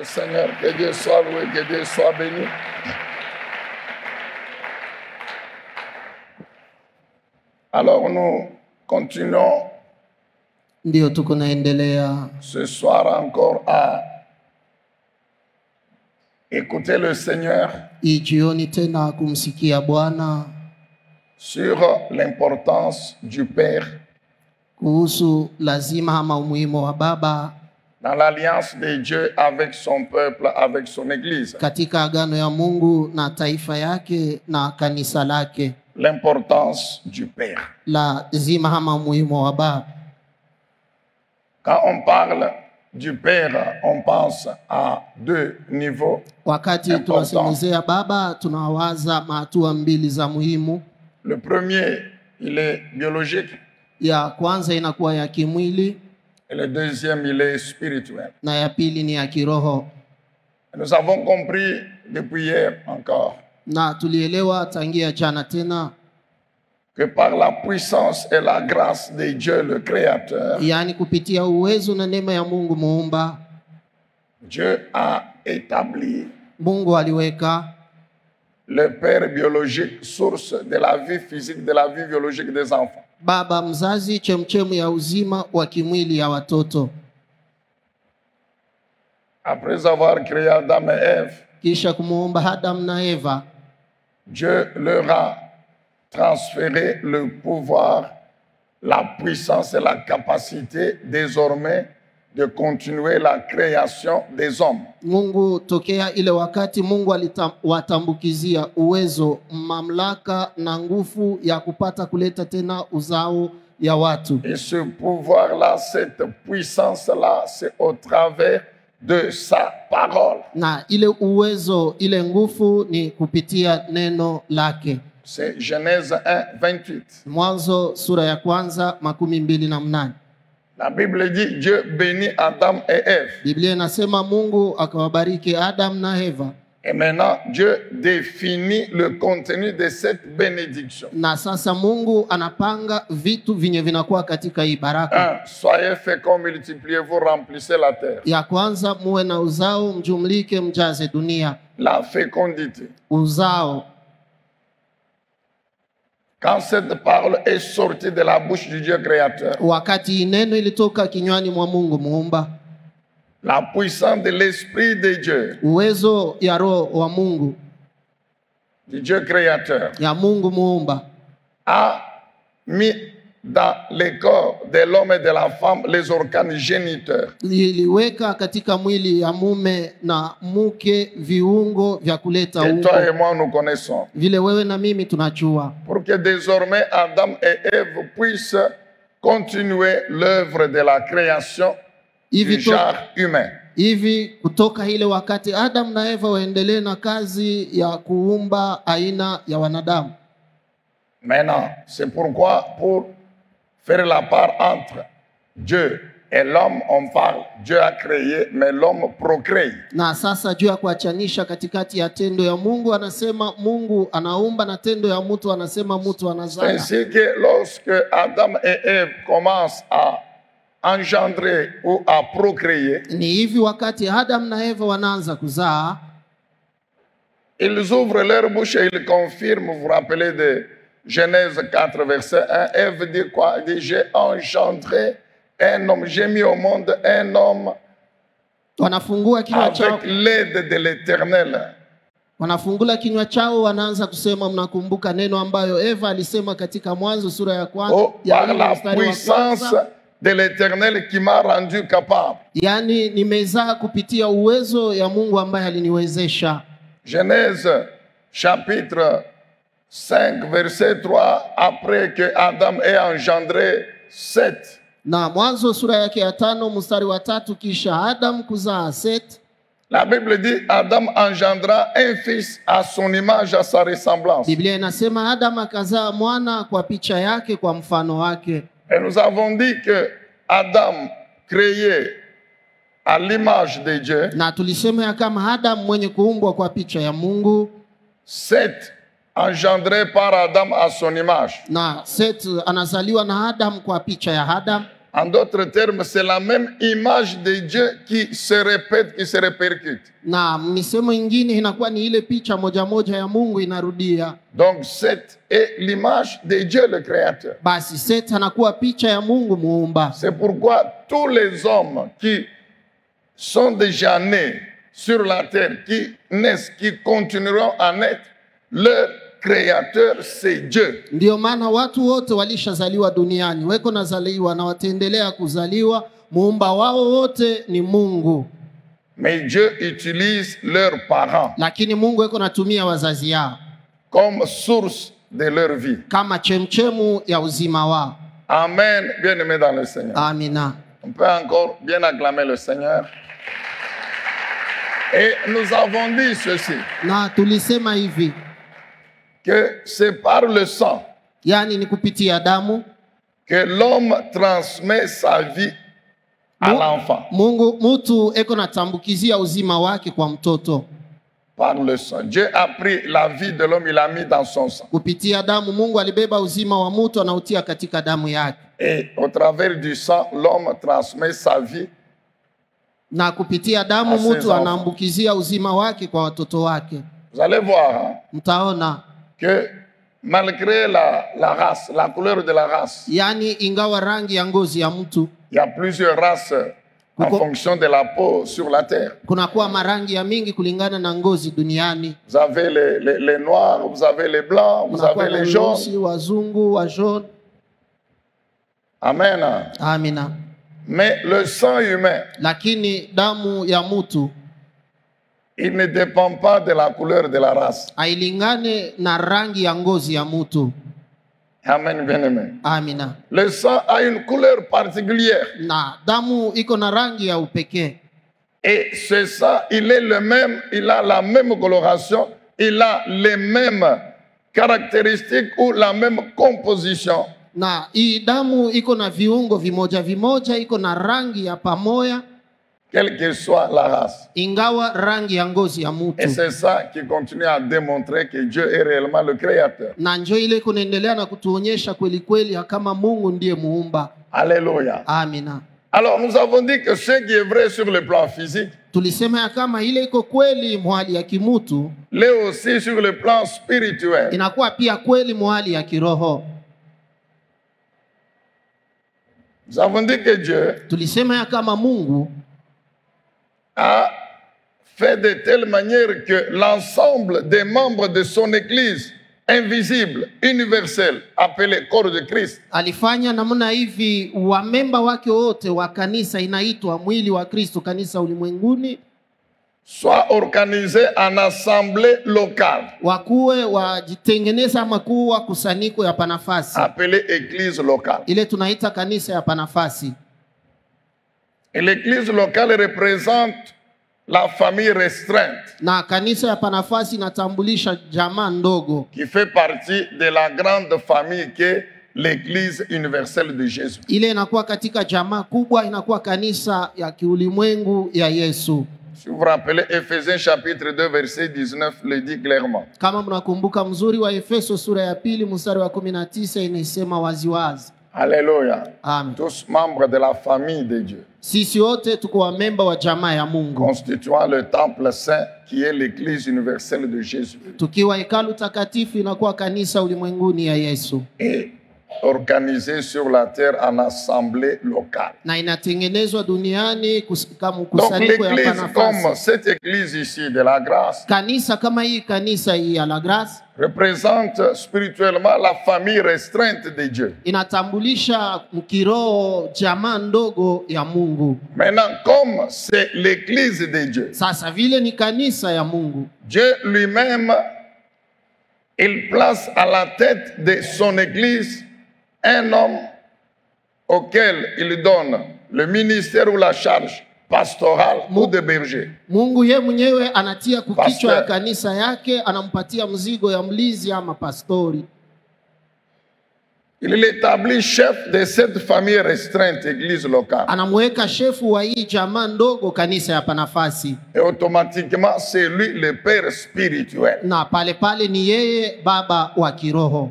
Seigneur, que Dieu soit loué, que Dieu soit béni. Alors nous continuons Ndio tuko naendelea ce soir encore à écouter le Seigneur hii jioni tena kumsikia Bwana sur l'importance du Père kuhusu lazima ama umuhimu wa Baba dans l'alliance de Dieu avec son peuple, avec son Église. katika agano ya Mungu na taifa yake na kanisa lake. L'importance du Père. Lazima ama umuhimu wa Baba. Quand on parle du Père, on pense à deux niveaux. Wakati tunasemezea Baba tunawaza hatua mbili za muhimu. Le premier, il est biologique. Ya kwanza inakuwa ya kimwili Et le deuxième, il est spirituel. na ya pili ni ya kiroho. Nous avons compris depuis hier encore Na tulielewa tangia jana tena que par la puissance et la grâce de Dieu le Créateur, yani kupitia uwezo na neema ya Mungu muumba, Dieu a établi Mungu aliweka le Père biologique, source de la vie physique, de la vie biologique des enfants. Baba mzazi, chemchemu ya uzima wa kimwili ya watoto. Après avoir créé Adam et Ève, Kisha kumuumba Adam na Eva, Dieu leur a transféré le pouvoir, la puissance et la capacité désormais de continuer la création des hommes. Mungu tokea ile wakati Mungu aliwatambukizia uwezo, mamlaka na nguvu ya kupata kuleta tena uzao ya watu. Et ce pouvoir-là, cette puissance-là, c'est au travers de sa parole. Na ile uwezo, ile nguvu ni kupitia neno lake. C'est Genèse 1:28. Mwanzo sura ya kwanza 28. La Bible dit Dieu bénit Adam et Ève. Biblia inasema Mungu akawabariki Adam na Eva. Et maintenant, Dieu définit le contenu de cette bénédiction. Na sasa Mungu anapanga vitu vinye vinakuwa katika hii baraka. Soyez féconds, multipliez-vous, remplissez la terre. Ya kwanza muwe na uzao, mjumlike, mjaze dunia. La fécondité. Uzao. Quand cette parole est sortie de la bouche du Dieu créateur, Wakati neno ilitoka kinywani mwa Mungu muumba, la puissance de l'Esprit de Dieu, uwezo ya roho wa Mungu, du Dieu créateur, ya Mungu muumba, a mis dans le corps de l'homme et de la femme les organes géniteurs. iliweka katika mwili ya mume na mke viungo vya kuleta Que ungo. toi et moi nous connaissons. Vile wewe na mimi tunajua. Pour que désormais Adam et Ève puissent continuer l'œuvre de la création du Hivi genre humain. hivi kutoka ile wakati Adam na Eva waendelee na kazi ya kuumba aina ya wanadamu. Maintenant, c'est pourquoi pour faire la part entre Dieu et l'homme, on parle Dieu a créé, mais l'homme procrée. Na sasa juu ya kuachanisha katikati ya tendo ya Mungu, anasema Mungu anaumba, na tendo ya mtu anasema mtu C'est anazaa. ainsi que lorsque Adam et Ève commencent à engendrer ou à procréer, Ni hivi wakati Adam na Eva wanaanza kuzaa, ils ouvrent leur bouche et ils confirment, vous vous rappelez de Genèse 4, verset 1, Ève dit quoi? Elle dit, j'ai engendré un homme, j'ai mis au monde un homme wanafungua kinywa chao, avec l'aide de l'Éternel. wanafungula kinywa chao, wanaanza kusema, mnakumbuka neno ambayo Eva alisema katika Mwanzo sura ya kwanza, Oh, par la puissance de l'Éternel qui m'a rendu capable. yani nimezaa kupitia uwezo ya Mungu ambaye aliniwezesha. Genèse chapitre 5, verset 3, après que Adam ait engendré Seth, Na Mwanzo sura yake ya 5 mstari wa 3, kisha Adam kuzaa Seth. la Bible dit Adam engendra un fils à son image, à sa ressemblance. Biblia inasema Adam akazaa mwana kwa picha yake, kwa mfano wake. Et nous avons dit que Adam créé à l'image de Dieu, Na tulisema ya kama Adam mwenye kuumbwa kwa picha ya Mungu, Seth engendré par Adam à son image. na Seth anazaliwa na Adam kwa picha ya Adam. En d'autres termes, c'est la même image de Dieu qui se répète, qui se répercute. Na misemo ingine inakuwa ni ile picha moja moja ya Mungu inarudia. Donc, Seth est l'image de Dieu le Créateur. Basi Seth anakuwa picha ya Mungu muumba. C'est pourquoi tous les hommes qui sont déjà nés sur la terre, qui naissent, qui continueront à naître, leur Créateur, c'est Dieu. Ndio maana watu wote walishazaliwa duniani, weko nazaliwa na wataendelea kuzaliwa, muumba wao wote ni Mungu. Mais Dieu utilise leurs parents Lakini Mungu weko natumia wazazi yao comme source de leur vie. kama chemchemu ya uzima wao. Amen, bien-aimés dans le Seigneur. Amina. On peut encore bien acclamer le Seigneur. Et nous avons dit ceci, Na tulisema hivi, que c'est par le sang yani ni kupitia damu que l'homme transmet sa vie à l'enfant. Mungu mtu eko natambukizia uzima wake kwa mtoto. Par le sang. Dieu a pris la vie de l'homme, il l'a mis dans son sang. Kupitia damu Mungu alibeba uzima wa mtu anautia katika damu yake. Et au travers du sang, l'homme transmet sa vie. Na kupitia damu mtu anaambukizia uzima wake kwa watoto wake. Vous allez voir hein, Mtaona que malgré la race, la couleur de la race, yani ingawa rangi ya ngozi ya mtu, il y a plusieurs races en fonction de la peau sur la terre. kunakuwa marangi ya mingi kulingana na ngozi duniani. Vous avez les noirs, vous avez les blancs, vous avez les jaunes. Wazungu, wa jaune. Amen. Amina. Mais le sang humain, Lakini damu ya mtu il ne dépend pas de la couleur de la race. hailingane na rangi ya ngozi ya mtu. Amen, bien-aimé. Amina. Le sang a une couleur particulière. Na damu iko na rangi ya upekee. Et ce sang, il est le même, il a la même coloration, il a les mêmes caractéristiques ou la même composition. Na hii damu iko na viungo vimoja vimoja, iko na rangi ya pamoja, Quelle que soit la race. ingawa rangi ya ngozi ya Et mtu. c'est ça qui continue à démontrer que Dieu est réellement le Créateur. Na njoo ile kunaendelea na kutuonyesha kweli kweli kama Mungu ndiye muumba. Alléluia. Amina. Alors nous avons dit que ce qui est vrai sur le plan physique, Tulisema ya kama ile iko kweli mwali ya kimutu, l'est aussi sur le plan spirituel. inakuwa pia kweli mwali ya kiroho. Nous avons dit que Dieu Tulisema ya kama Mungu a fait de telle manière que l'ensemble des membres de son Église invisible, universelle, appelée corps de Christ, alifanya namna hivi, wamemba wake wote wa kanisa inaitwa mwili wa Kristo, kanisa ulimwenguni, soit organisés en assemblée locale, wakuwe wajitengeneza ama kuwa kusanyiko ya panafasi, appelée Église locale. ile tunaita kanisa ya panafasi. Et l'Église locale représente la famille restreinte, Na kanisa ya panafasi inatambulisha jamaa ndogo, qui fait partie de la grande famille qu'est l'Église universelle de Jésus. ile inakuwa katika jamaa kubwa, inakuwa kanisa ya kiulimwengu ya Yesu. Si vous vous rappelez, Éphésiens chapitre 2, verset 19 le dit clairement. Kama mnakumbuka mzuri wa Efeso sura ya 2 mstari wa 19 inasema waziwazi. Alléluia. Amen. Tous membres de la famille de Dieu, Sisi wote tuko wamemba wa jamaa ya Mungu, constituant le temple saint qui est l'Église universelle de Jésus. tukiwa hekalu takatifu inakuwa kanisa ulimwenguni ya Yesu, Et organisés sur la terre en assemblée locale. na inatengenezwa duniani kama Donc kusanyiko ya l'Église comme panafasi. cette Église ici de la grâce Kanisa kama hii kanisa hii ya la Grace représente spirituellement la famille restreinte de Dieu. inatambulisha kiroho jamaa ndogo ya Mungu. Maintenant, comme c'est l'Église de Dieu, Sasa vile ni kanisa ya Mungu, Dieu lui-même, il place à la tête de son Église un homme auquel il donne le ministère ou la charge pastorale ou de berger. Mungu ye mwenyewe anatia kukichwa ya Pastor. kanisa yake, anampatia mzigo ya mlizi ama pastori. Il l'établit chef de cette famille restreinte, église locale. Anamweka shefu wa hii jamaa ndogo kanisa ya panafasi, Et automatiquement, c'est lui le père spirituel. na pale pale ni yeye baba wa kiroho.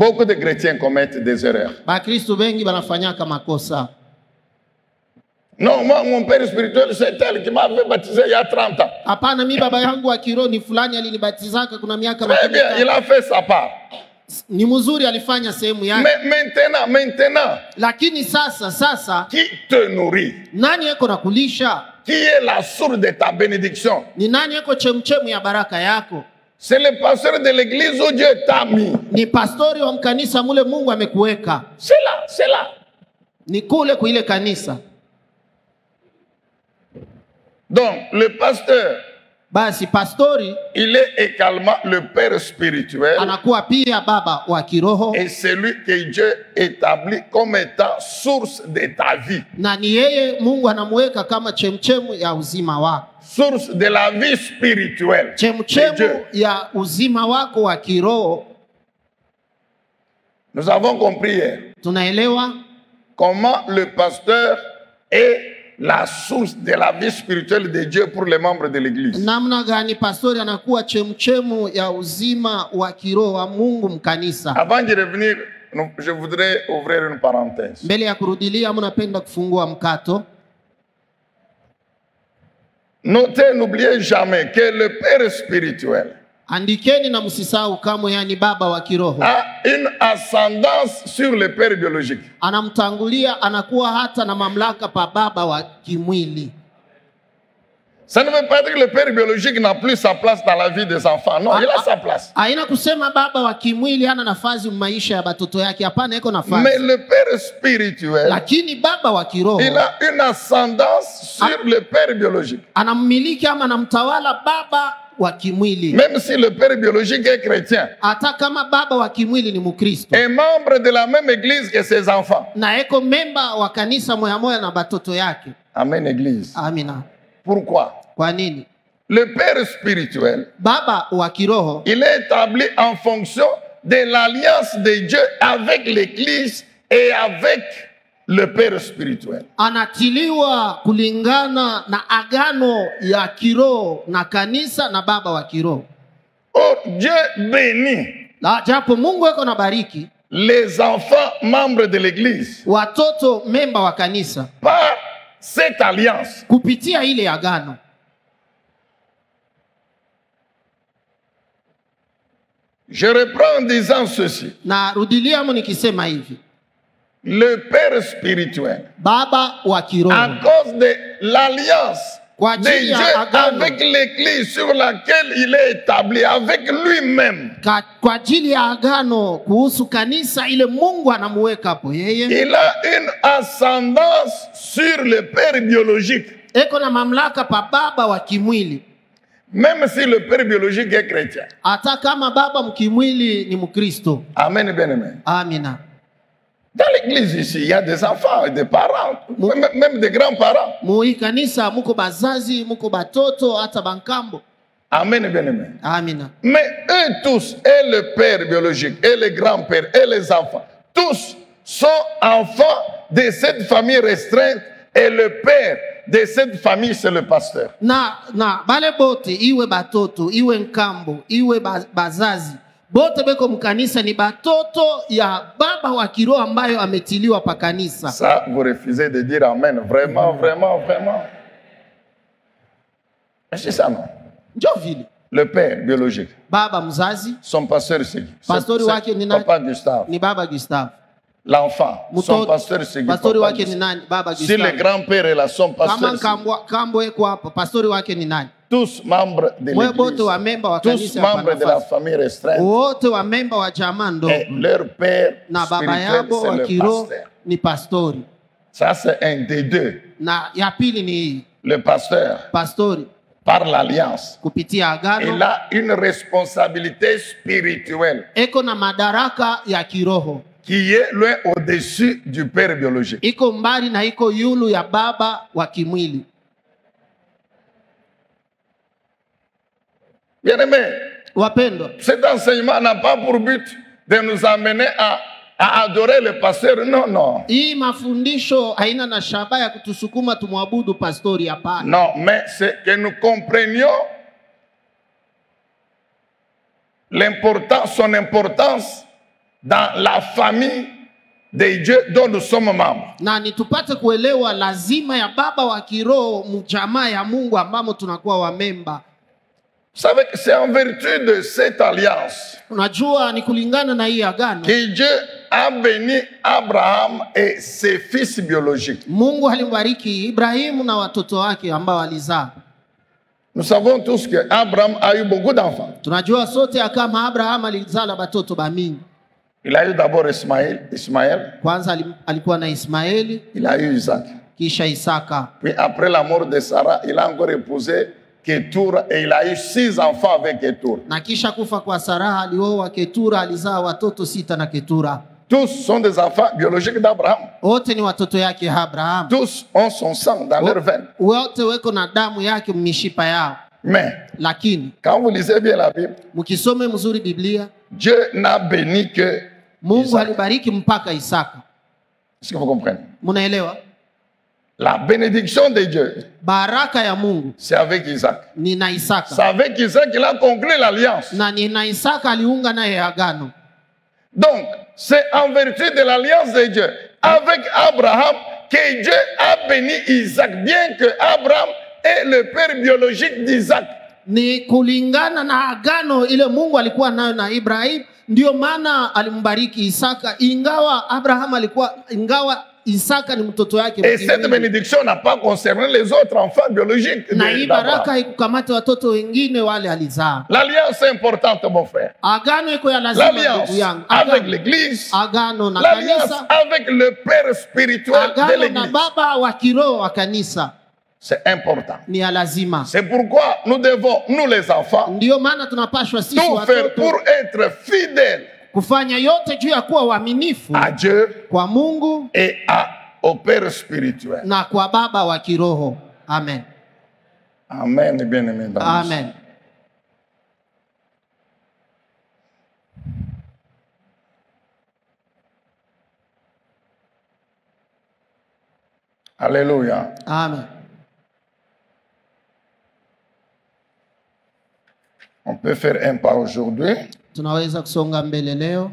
Beaucoup de chrétiens commettent des erreurs. Bakristo bengi banafanyaka makosa. Non, moi, mon père spirituel, c'est elle qui m'avait baptisé il y a 30 ans. Hapana, mi baba yangu wa kiroho ni fulani alinibatizaka kuna miaka Très bien, il a fait sa part. Ni mzuri, alifanya sehemu yake. Mais maintenant, Lakini sasa qui te nourrit? nani yako nakulisha? Qui est la source de ta bénédiction? Ni nani yako chemchemu ya baraka yako? C'est le pasteur de l'église où Dieu t'a mis. Ni pastori wa mkanisa mule Mungu amekuweka. C'est là. Ni kule kwa ile kanisa. Donc, le pasteur, Basi pastori il est également le père spirituel anakuwa pia baba wa kiroho, et celui que Dieu établit comme étant source de ta vie. na ni yeye Mungu anamuweka kama chemchemu ya uzima wako. Source de la vie spirituelle. de Chemchemu Dieu. ya uzima wako wa kiroho. Nous avons compris hier Tunaelewa comment le pasteur est la source de la vie spirituelle de Dieu pour les membres de l'église. namna gani pastori anakuwa chemchemu ya uzima wa kiroho wa Mungu mkanisa. Avant de revenir, je voudrais ouvrir une parenthèse. Mbele ya kurudilia, mnapenda kufungua mkato. Notez, n'oubliez jamais que le père spirituel Andikeni na msisahau kamwe, yani baba wa kiroho a une ascendance sur le père biologique. anamtangulia, anakuwa hata na mamlaka pa baba wa kimwili. Ça ne veut pas dire que le père biologique n'a plus sa place dans la vie des enfants. Non, il a sa place. Haina kusema baba wa kimwili hana nafasi maisha ya batoto yake. Hapana, iko nafasi. Mais le père spirituel, Lakini baba wa kiroho il a une ascendance sur le père biologique. anammiliki ama anamtawala baba wa kimwili. Même si le père biologique est chrétien, Hata kama baba wa kimwili ni Mkristo est membre de la même église que ses enfants. na eko memba wa kanisa moya moya na batoto yake. Amen, église. Amina. Pourquoi? Kwa nini? Le père spirituel, Baba wa kiroho il est établi en fonction de l'alliance de Dieu avec l'église et avec le père spirituel. anatiliwa kulingana na agano ya kiroho na kanisa na baba wa kiroho. Or, Dieu bénit Na japo Mungu eko na bariki les enfants membres de l'église watoto memba wa kanisa par cette alliance. kupitia ile agano. Je reprends en disant ceci. Na rudiliamo nikisema hivi, Le père spirituel, baba wa kiroho à cause de l'alliance Kwa de ajili ya Dieu agano. avec l'église sur laquelle il est établi, avec lui-même, kwa ajili ya agano kuhusu kanisa ile Mungu anamuweka hapo yeye, il a une ascendance sur le père biologique. eko na mamlaka pa baba wa kimwili, Même si le père biologique est chrétien. hata kama baba mkimwili ni Mkristo. Amen, bien aimé. Amina. Dans l'église ici, il y a des enfants et des parents, même des grands-parents. Mui kanisa muko bazazi, muko batoto, hata bankambo. Amen, bien aimé. Amina. Mais eux tous, et le père biologique, et le grand-père, et les enfants, tous sont enfants de cette famille restreinte, et le père de cette famille, c'est le pasteur. Na bale bote, iwe batoto, iwe nkambo, iwe bazazi, bote beko mkanisa ni batoto ya baba wa kiroho ambayo ametiliwa pa kanisa. Ça, vous refusez de dire amen. Vraiment, vraiment, vraiment. C'est ça, non? Njo vile. Le père biologique, Baba mzazi, son pasteur, c'est qui? Pastori wake ni nani? Papa Gustave. ni baba Gustave. L'enfant, son Mtoto, pasteur, c'est qui? pastori Papa wake ni Gustave. nani? Baba Si le Gustave. grand-père est là, son Kama pasteur, c'est kambo eko hapa, pastori wake ni nani? tous membres de Mwe bote l'église, wa memba wa tous kanisa ya membres de la Panafasi. famille restreinte, Wote wa memba wa jamaa ndogo. et leur père Na baba spirituel, yabo wa c'est le kiroho pasteur. ni pastori. Ça, c'est un des deux. Na ya pili ni hii, Le pasteur, pastori par l'alliance, kupitia agano il a une responsabilité spirituelle eko na madaraka ya kiroho, qui est loin au-dessus du père biologique. iko mbali na iko yulu ya baba wa kimwili. Bien-aimé, Wapendwa, cet enseignement n'a pas pour but de nous amener à adorer le pasteur. Non, non. hii mafundisho haina na shaba ya kutusukuma tumwabudu pastori, hapana. Non, mais c'est que nous comprenions son importance dans la famille de Dieu dont nous sommes membres. Na ni tupate kuelewa lazima ya baba wa kiroho mjamaa ya Mungu ambamo tunakuwa wamemba. Vous savez que c'est en vertu de cette alliance Unajua ni kulingana na hii agano que Dieu a béni Abraham et ses fils biologiques. Mungu alimbariki Ibrahimu na watoto wake ambao alizaa. Nous savons tous que Abraham a eu beaucoup d'enfants. Tunajua sote kama Abraham alizaa batoto bamingi. Il a eu d'abord Ismaël. Kwanza alikuwa na Ismaeli, Il a eu Isaac. kisha Isaka. Puis après la mort de Sarah, il a encore épousé Ketura et il a eu 6 enfants avec Ketura. Na kisha kufa kwa Sara alioa Ketura, alizaa watoto 6 na Ketura. Tous sont des enfants biologiques d'Abraham. Wote ni watoto yake Abraham. Tous ont son sang dans leurs veines. Wote weko na damu yake mishipa yao. Mais Lakini quand vous lisez bien la Bible, mkisome mzuri Biblia, Dieu n'a béni que Mungu Isaac. alibariki mpaka Isaka. Est-ce que vous comprenez? Munaelewa? La bénédiction de Dieu, Baraka ya Mungu c'est avec Isaac. ni na Isaka. C'est avec Isaac qu'il a conclu l'alliance. Na ni na Isaka aliunga naye agano. Donc, c'est en vertu de l'alliance de Dieu avec Abraham que Dieu a béni Isaac, bien que Abraham est le père biologique d'Isaac. Ni kulingana na agano ile Mungu alikuwa nayo na Ibrahim, ndio maana alimbariki Isaka, ingawa Isaka ni mtoto yake. Et cette bénédiction n'a pas concerné les autres enfants biologiques Na hii d'Abraham. baraka haikukamata watoto wengine wale alizaa. L'alliance est importante, mon frère. Agano iko ya lazima ndugu L'alliance yangu. avec l'église, Agano na l'alliance kanisa, avec le père spirituel de agano na l'église. baba wa kiroho wa kanisa C'est important. ni ya lazima. C'est pourquoi nous devons, nous les enfants, Ndio maana tunapashwa sisi tout faire watoto pour être fidèles kufanya yote juu ya kuwa waaminifu à Dieu kwa Mungu et au Père spirituel. na kwa baba wa kiroho. Amen. Amen, bien-aimés dans le Amen. Alléluia. Amen. On peut faire un pas aujourd'hui. Tunaweza kusonga mbele leo.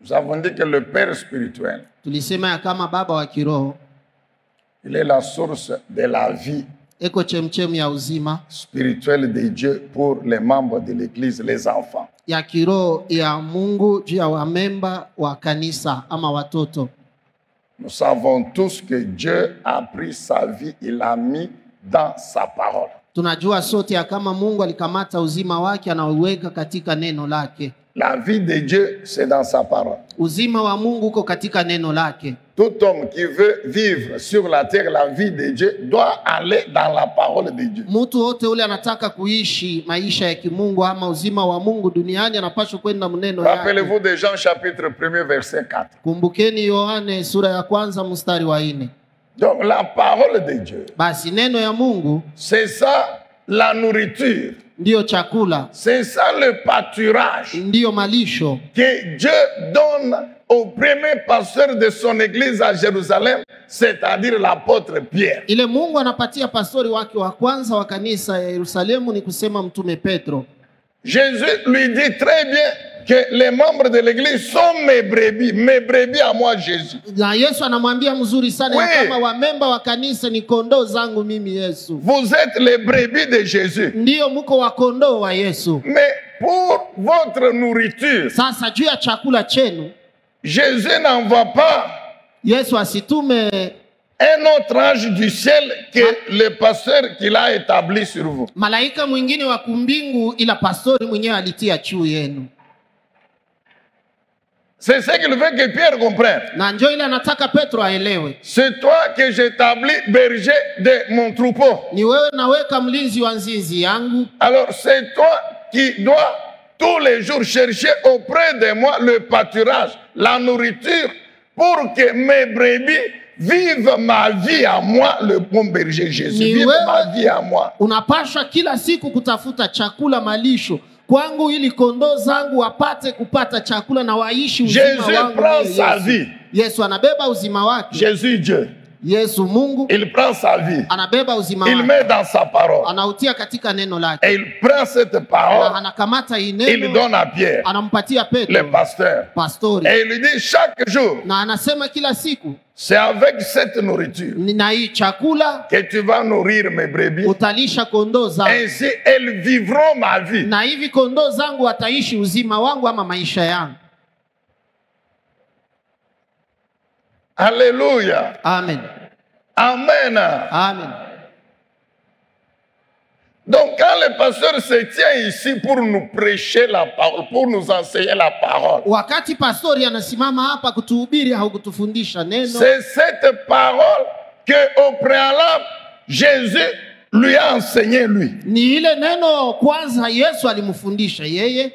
Nous avons dit que le Père spirituel, Tulisema ya kama baba wa kiroho il est la source de la vie eko chemchem ya uzima spirituelle de Dieu pour les membres de l'Église, les enfants. ya kiroho ya Mungu juu ya wamemba wa kanisa ama watoto. Nous savons tous que Dieu a pris sa vie, il l'a mis dans sa parole. Tunajua sote ya kama Mungu alikamata uzima wake anauweka katika neno lake. La vie de Dieu, c'est dans sa parole. Uzima wa Mungu uko katika neno lake. Tout homme qui veut vivre sur la terre la vie de Dieu doit aller dans la parole de Dieu. Mtu wote ule anataka kuishi maisha ya kimungu ama uzima wa Mungu duniani anapaswa kwenda mneno yake. Rappelez-vous de Jean chapitre 1 verset 4. Kumbukeni Yohane sura ya kwanza mstari wa 4. Donc la parole de Dieu, Basi neno ya Mungu c'est ça la nourriture. ndiyo chakula, C'est ça le pâturage ndiyo malisho que Dieu donne au premier pasteur de son église à Jérusalem, c'est-à-dire l'apôtre Pierre. ile Mungu anapatia pastori wake wa kwanza wa kanisa ya Yerusalemu, ni kusema mtume Petro. Jésus lui dit très bien que les membres de l'église sont mes brebis à moi Jésus. Na Yesu anamwambia mzuri sana Oui. ya kama wamemba wa kanisa ni kondoo zangu mimi Yesu. Vous êtes les brebis de Jésus. Ndiyo muko wa kondoo wa Yesu. Mais pour votre nourriture, Sasa juu ya chakula chenu Jésus n'envoie pas Yesu asitume un autre ange du ciel que le pasteur qu'il a établi sur vous. malaika mwingine wa kumbingu, ila pastori mwenyewe alitia juu yenu. C'est ce qu'il veut que Pierre comprenne. Na njoo ile anataka Petro aelewe. C'est toi que j'établis berger de mon troupeau. Ni wewe naweka mlinzi wa nzizi yangu. Alors c'est toi qui dois tous les jours chercher auprès de moi le pâturage, la nourriture, pour que mes brebis vivent ma vie à moi, le bon berger Jésus. Ni Vive wewe ma vie à moi. unapaswa kila siku kutafuta chakula malisho kwangu, ili kondoo zangu wapate kupata chakula na waishi uzima Jésus wangu. prend Yesu. sa vie. Yesu anabeba uzima wake. Jésus Dieu. Yesu Mungu Il prend sa vie, anabeba uzima il wake, met dans sa parole. anautia katika neno Et lake, il prend cette na parole, anakamata hii il neno donne à Pierre, anampatia le Petro pasteur. pastori, Et il lui dit chaque jour, na anasema kila siku, c'est avec cette nourriture na hii chakula que tu vas nourrir mes brebis. utalisha kondoo zangu, Ainsi, elles vivront ma vie. na hivi kondoo zangu wataishi uzima wangu ama maisha yangu. Alléluia. Amen, Amen. amen. Donc, quand le pasteur se tient ici pour nous prêcher la parole, pour nous enseigner la parole, Wakati pastori anasimama hapa kutuhubiri au kutufundisha neno, c'est cette parole que au préalable, Jésus lui a enseigné lui. ni ile neno kwanza Yesu alimfundisha yeye.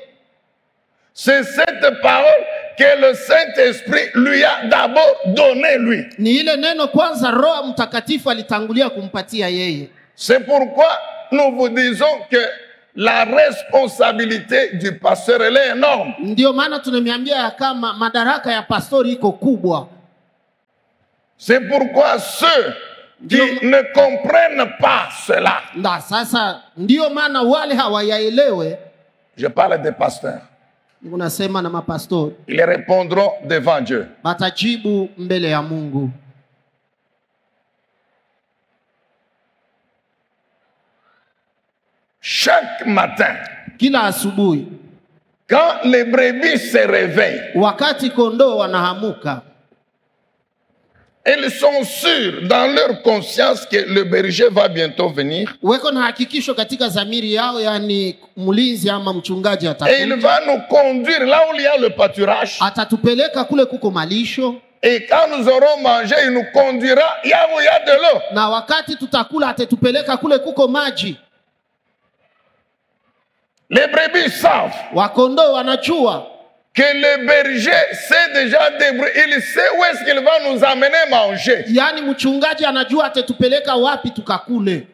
C'est cette parole que le Saint-Esprit lui a d'abord donné lui. Ni ile neno kwanza Roho Mtakatifu alitangulia kumpatia yeye. C'est pourquoi nous vous disons que la responsabilité du pasteur, elle est énorme. Ndio maana tunamiambia ya kama madaraka ya pastori iko kubwa. C'est pourquoi ceux qui ne comprennent pas cela, Na sasa ndio maana wale hawayaelewe, je parle des pasteurs, unasema na mapastori, ils répondront devant Dieu. batajibu mbele ya Mungu. Chaque matin, Kila asubuhi quand les brebis se réveillent, wakati kondoo wanahamuka, ils sont sûrs dans leur conscience que le berger va bientôt venir. weko na hakikisho katika dhamiri yao, yani mlinzi ama mchungaji Et il atakuja, va nous conduire là où il y a le pâturage. atatupeleka kule kuko malisho, Et quand nous aurons mangé, il nous conduira là où il y a de l'eau. na wakati tutakula atatupeleka kule kuko maji. Les brebis savent Wakondoo wanachua que le berger s'est déjà débrouillé. Il sait où est-ce qu'il va nous amener manger. yani mchungaji anajua atatupeleka wapi tukakule.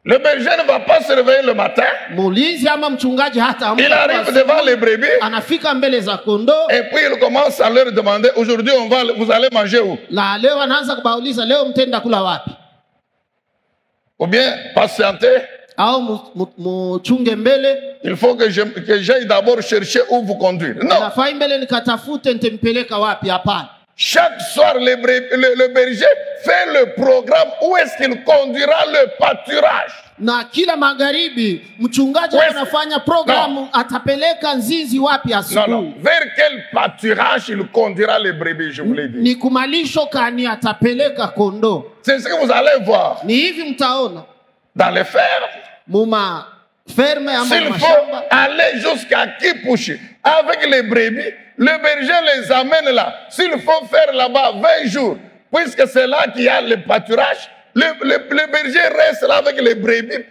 Le berger ne va pas se réveiller le matin. Mulinzi ama mchungaji hata Il arrive devant les brebis. anafika mbele za kondoo, Et puis il commence à leur demander, aujourd'hui vous allez manger où? na leo anaanza kubauliza, leo mtenda kula wapi? Ou bien patienter. Au muchunge mbele, Il faut que j'aille d'abord chercher où vous conduire. Non. nafai mbele nikatafute nitempeleka wapi? Hapana. Chaque soir, le berger fait le programme où est-ce qu'il conduira le pâturage. Na kila magharibi mchungaji anafanya programu, atapeleka nzizi wapi Non, asubuhi. non. Vers quel pâturage il conduira les brebis, je vous l'ai dit. Ni kumalisho kani atapeleka kondoo. C'est ce que vous allez voir Ni hivi mtaona dans les fermes. muma ferme ama S'il faut mashamba, aller jusqu'à Kipushi avec les brebis, le berger les amène là. S'il faut faire là-bas 20 jours, puisque c'est là qu'il y a le pâturage, le berger reste là avec les brebis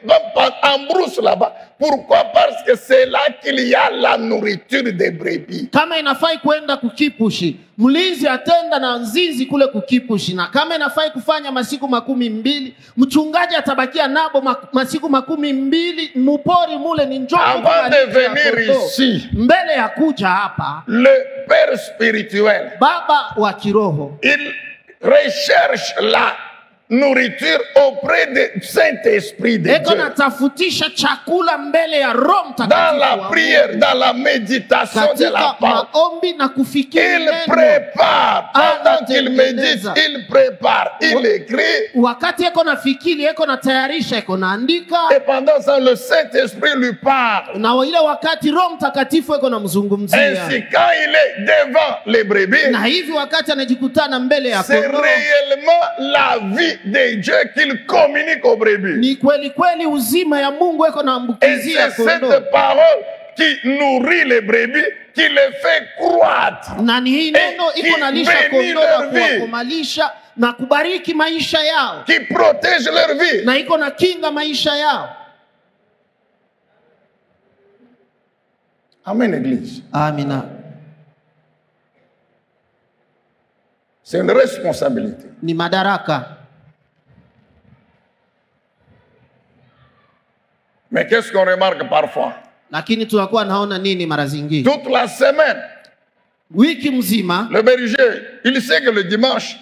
en brousse là-bas. Pourquoi? Parce que c'est là qu'il y a la nourriture des brebis. kama inafai kwenda kukipushi, mlinzi atenda na nzizi kule kukipushi, na kama inafai kufanya masiku 12, mchungaji atabakia nabo masiku 12 mupori mule. Ni njoo Avant de venir ici, mbele ya kuja hapa, le Père spirituel, baba wa kiroho il recherche la nourriture auprès du Saint-Esprit de eko Dieu. natafutisha chakula mbele ya Roho Dans Mtakatifu la wa prière, Mungu, dans la méditation de la katika parole. maombi na kufikiri Il neno. prépare, pendant qu'il médite, Anatengeneza. il prépare, il écrit, Wakati eko na fikiri, eko na tayarisha, eko naandika, et pendant ça, le Saint-Esprit lui parle. na ile wakati Roho Mtakatifu eko na mzungumzia. Ainsi, quand il est devant les brebis, Na hivi wakati anajikutana mbele ya c'est kondoo, réellement la vie de Dieu qu'il communique aux brebis. ni kweli kweli uzima ya Mungu eko na Et ambukizia c'est kondoo, cette parole qui nourrit les brebis, qui les fait croître. na ni hii neno iko nalisha bénit kondoo na leur vie. kuwakomalisha na kubariki maisha yao, Qui protège leur vie. na iko na kinga maisha yao. Amen, Église. Amina. C'est une responsabilité. Ni madaraka. Mais qu'est-ce qu'on remarque parfois? Lakini tunakuwa naona nini mara zingine? Toute la semaine, Wiki mzima le berger, il sait que le dimanche,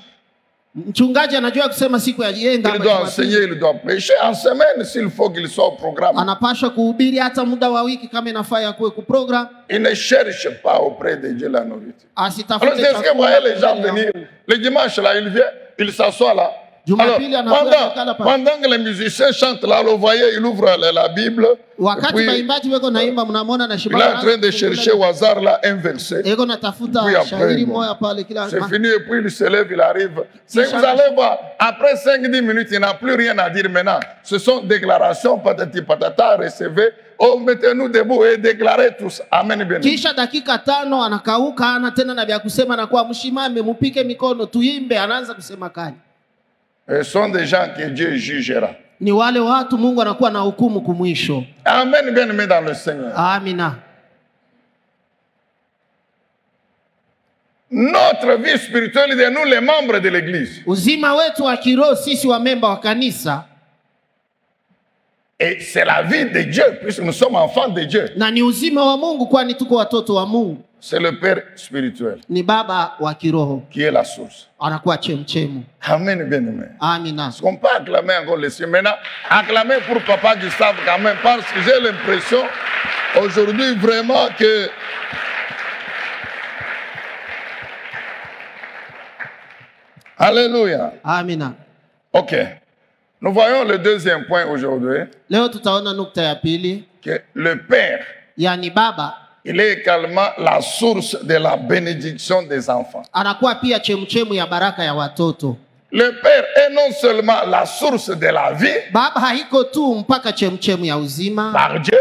Mchungaji anajua kusema siku ya yenga. Il doit enseigner, il doit prêcher en semaine s'il faut qu'il soit au programme. Anapaswa kuhubiri hata muda wa wiki kama inafaa ya kuwe ku program. Il ne cherche pas auprès de Dieu la nourriture. Alors Asitafute c'est ce que vous voyez les gens venir. Le dimanche là, il vient, il s'assoit là. Alors, pendant que les musiciens chantent là, vous voyez, il ouvre la Bible. Wakati Puis, baimbaji weko naimba mnamwona na il est en train de chercher au hasard là un verset. Eko natafuta Puis après, shairi bon, moja pale kila c'est fini et puis il se lève, il arrive. C'est que vous allez voir, après 5-10 minutes, il n'a plus rien à dire maintenant. Ce sont déclarations, patati patata, recevez. Oh, mettez-nous debout et déclarez tous. Amen. Bien. Kisha dakika 5 anakauka, ana tena na vya kusema na kwa mshimame, mupike mikono, tuimbe, anaanza kusema kani. Ce sont des gens que Dieu jugera. Ni wale watu Mungu anakuwa na hukumu kumwisho. Amen, bien-aimé dans le Seigneur. Amina. Notre vie spirituelle de nous, les membres de l'Église. Uzima wetu wa kiroho sisi wa memba wa kanisa. Et c'est la vie de Dieu, puisque nous sommes enfants de Dieu. Na ni uzima wa Mungu kwani tuko watoto wa Mungu. C'est le Père spirituel Ni baba wa kiroho. qui est la source. Anakuwa chemchemu. Amen, bien-aimé. Amina. Est-ce qu'on peut acclamer encore les cieux? Maintenant, acclamer pour Papa Gustave quand même, parce que j'ai l'impression aujourd'hui vraiment que Alléluia. Amina. Ok. Nous voyons le deuxième point aujourd'hui, Leo tutaona nukta ya pili, que le Père, yani baba il est également la source de la bénédiction des enfants. anakuwa pia chemchemu ya baraka ya watoto. Le Père est non seulement la source de la vie Baba haiko tu mpaka chemchemu ya uzima par Dieu,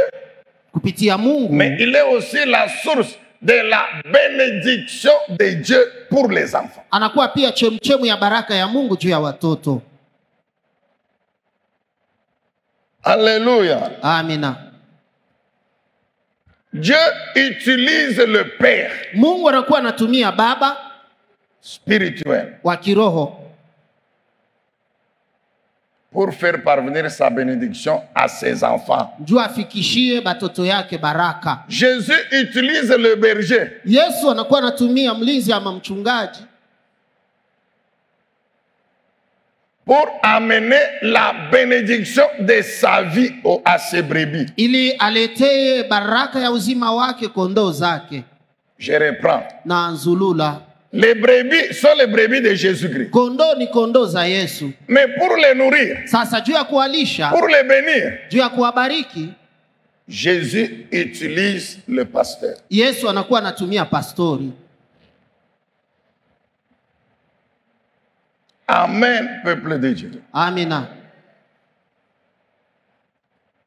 kupitia Mungu, mais il est aussi la source de la bénédiction de Dieu pour les enfants. anakuwa pia chemchemu ya baraka ya Mungu juu ya watoto. Alléluia. Amina. Dieu utilise le Père Mungu anakuwa anatumia baba spirituel wa kiroho pour faire parvenir sa bénédiction à ses enfants. juu afikishie batoto yake baraka. Jésus utilise le berger Yesu anakuwa anatumia mlinzi ama mchungaji pour amener la bénédiction de sa vie à ses brebis. ili aletee baraka ya uzima wake kondoo zake. Je reprends. Na nzulula, Les brebis sont les brebis de Jésus-Christ. kondoo ni kondoo za Yesu. Mais pour les nourrir, Sasa juu ya kuwalisha, pour les bénir, juu ya kuwabariki, Jésus utilise le pasteur. Yesu anakuwa anatumia pastori. Amen, peuple de Dieu. Amina.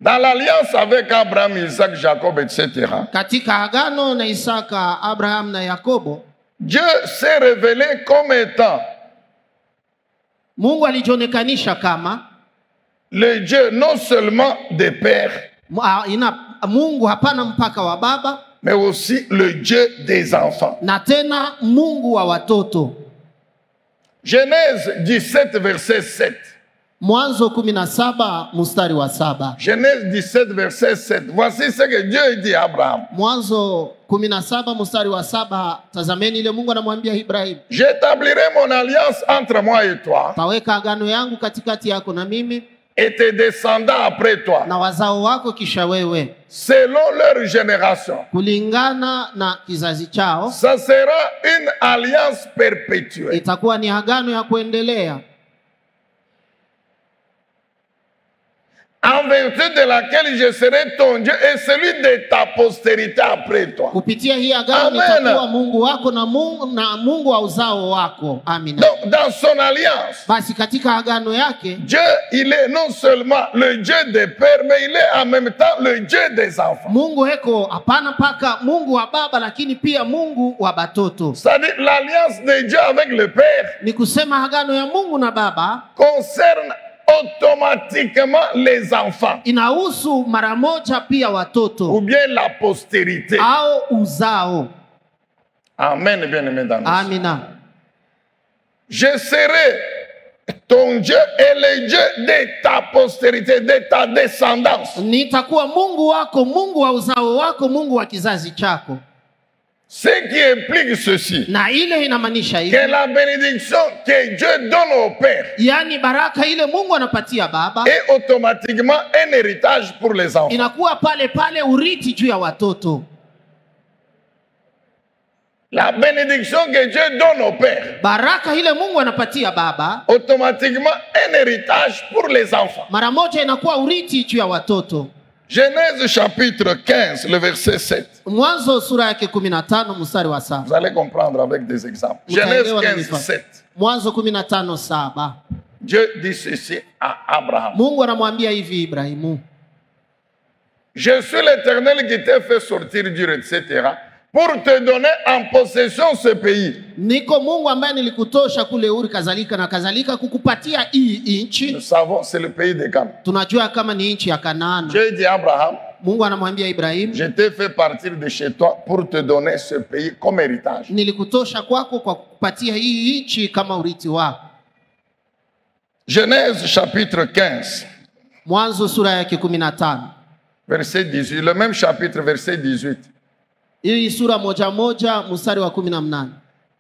Dans l'alliance avec Abraham, Isaac, Jacob, etc., Katika agano na Isaka, Abraham na Yakobo, Dieu s'est révélé comme étant Mungu alijionekanisha kama le Dieu non seulement des pères, Mungu hapana mpaka wa baba, mais aussi le Dieu des enfants. na tena Mungu wa watoto. Genèse 17, verset 7. Mwanzo 17 mstari wa 7. Genèse 17, verset 7. Voici ce que Dieu dit à Abraham. Mwanzo 17 mstari wa 7, tazameni ile Mungu anamwambia Ibrahim, J'établirai mon alliance entre moi et toi, taweka agano yangu katikati yako na mimi et tes descendants après toi, na wazao wako kisha wewe, selon leur génération. kulingana na kizazi chao. Ça sera une alliance perpétuelle. Itakuwa ni agano ya kuendelea, En vertu de laquelle je serai ton Dieu et celui de ta postérité après toi. kupitia hii agano Amen. nitakuwa Mungu wako na Mungu wa uzao wako. Amina. Donc, dans son alliance, Basi katika agano yake Dieu, il est non seulement le Dieu des pères, mais il est en même temps le Dieu des enfants. Mungu heko hapana paka Mungu wa baba, lakini pia Mungu wa batoto. C'est-à-dire l'alliance de Dieu avec le Père Ni kusema agano ya Mungu na baba concerne automatiquement les enfants inahusu mara moja pia watoto ou bien la postérité. au uzao. Amen, bien-aimé dans le Seigneur. Amina. Je serai ton Dieu et le Dieu de ta postérité, de ta descendance. Nitakuwa Mungu wako, Mungu wa uzao wako, Mungu wa kizazi chako. Ce qui implique ceci, na ile inamaanisha hivi, que la bénédiction que Dieu donne au Père yani baraka ile Mungu anapatia baba est automatiquement un héritage pour les enfants. inakuwa pale pale urithi juu ya watoto. La bénédiction que Dieu donne au Père, Baraka ile Mungu anapatia baba automatiquement un héritage pour les enfants. mara moja inakuwa urithi juu ya watoto. Genèse chapitre 15, le verset 7. Mwanzo sura yake 15 mstari wa 7. Vous allez comprendre avec des exemples. Genèse 15, 7. Mwanzo 15:7. Dieu dit ceci à Abraham. Mungu anamwambia hivi Ibrahimu, Je suis l'Éternel qui t'a fait sortir d'Ur, etc. pour te donner en possession ce pays. niko Mungu ambaye nilikutosha kule Uri kadhalika na kadhalika kukupatia hii nchi. Nous savons, c'est le pays de Canaan. Tunajua kama ni nchi ya Kanaani. Dieu dit à Abraham, Mungu anamwambia Ibrahimu, je t'ai fait partir de chez toi pour te donner ce pays comme héritage. nilikutosha kwako kwa kukupatia hii nchi kama urithi wako. Genèse chapitre 15, Mwanzo sura yake 15. verset 18. Le même chapitre, verset 18. Hii sura moja moja mstari wa 18.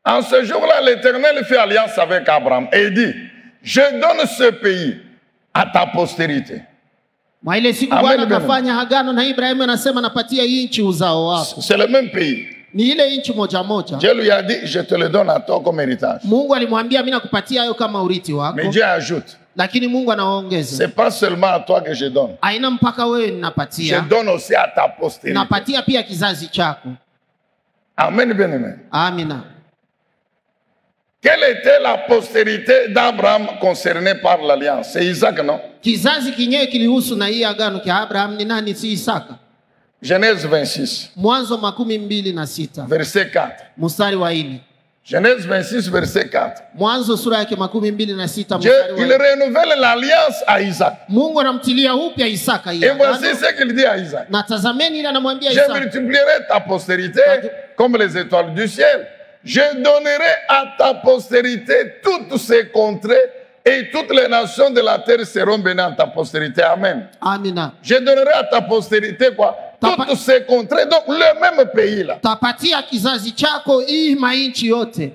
En ce jour-là, l'Éternel fait alliance avec Abraham et dit, je donne ce pays à ta postérité. Mwa ile siku Amen, Bwana amen. akafanya agano na Ibrahimu, anasema napatia hii nchi uzao wako. C'est le même pays. Ni ile nchi moja moja. Dieu lui a dit, je te le donne à toi comme héritage. Mungu alimwambia mimi nakupatia hayo kama urithi wako. Mais Dieu ajoute, Lakini Mungu anaongeza. c'est pas seulement à toi que je donne. Haina mpaka wewe Je ninapatia. donne aussi à ta postérité. Napatia pia kizazi chako. Amen, bien aimé. Amina. Quelle était la postérité d'Abraham concernée par l'alliance? C'est Isaac, non? Kizazi kinyewe kilihusu na hii agano kia Abraham ni nani? Si Isaka. Genèse 26, Mwanzo 26 verset 4. mstari wa 4. Genèse 26, verset 4. Mwanzo sura yake 26 Dieu, mstari wa il 4. renouvelle l'alliance à Isaac. Mungu anamtilia upya Isaka hii Et agano. voici ce qu'il dit à Isaac. Na tazameni ile anamwambia Je Isaka, multiplierai ta postérité comme les étoiles du ciel. Je donnerai à ta postérité toutes ces contrées et toutes les nations de la terre seront bénies en ta postérité. Amen. amina. Je donnerai à ta postérité quoi? Toutes ces contrées, donc le même pays là. Tapatia kizazi chako hii mainchi yote.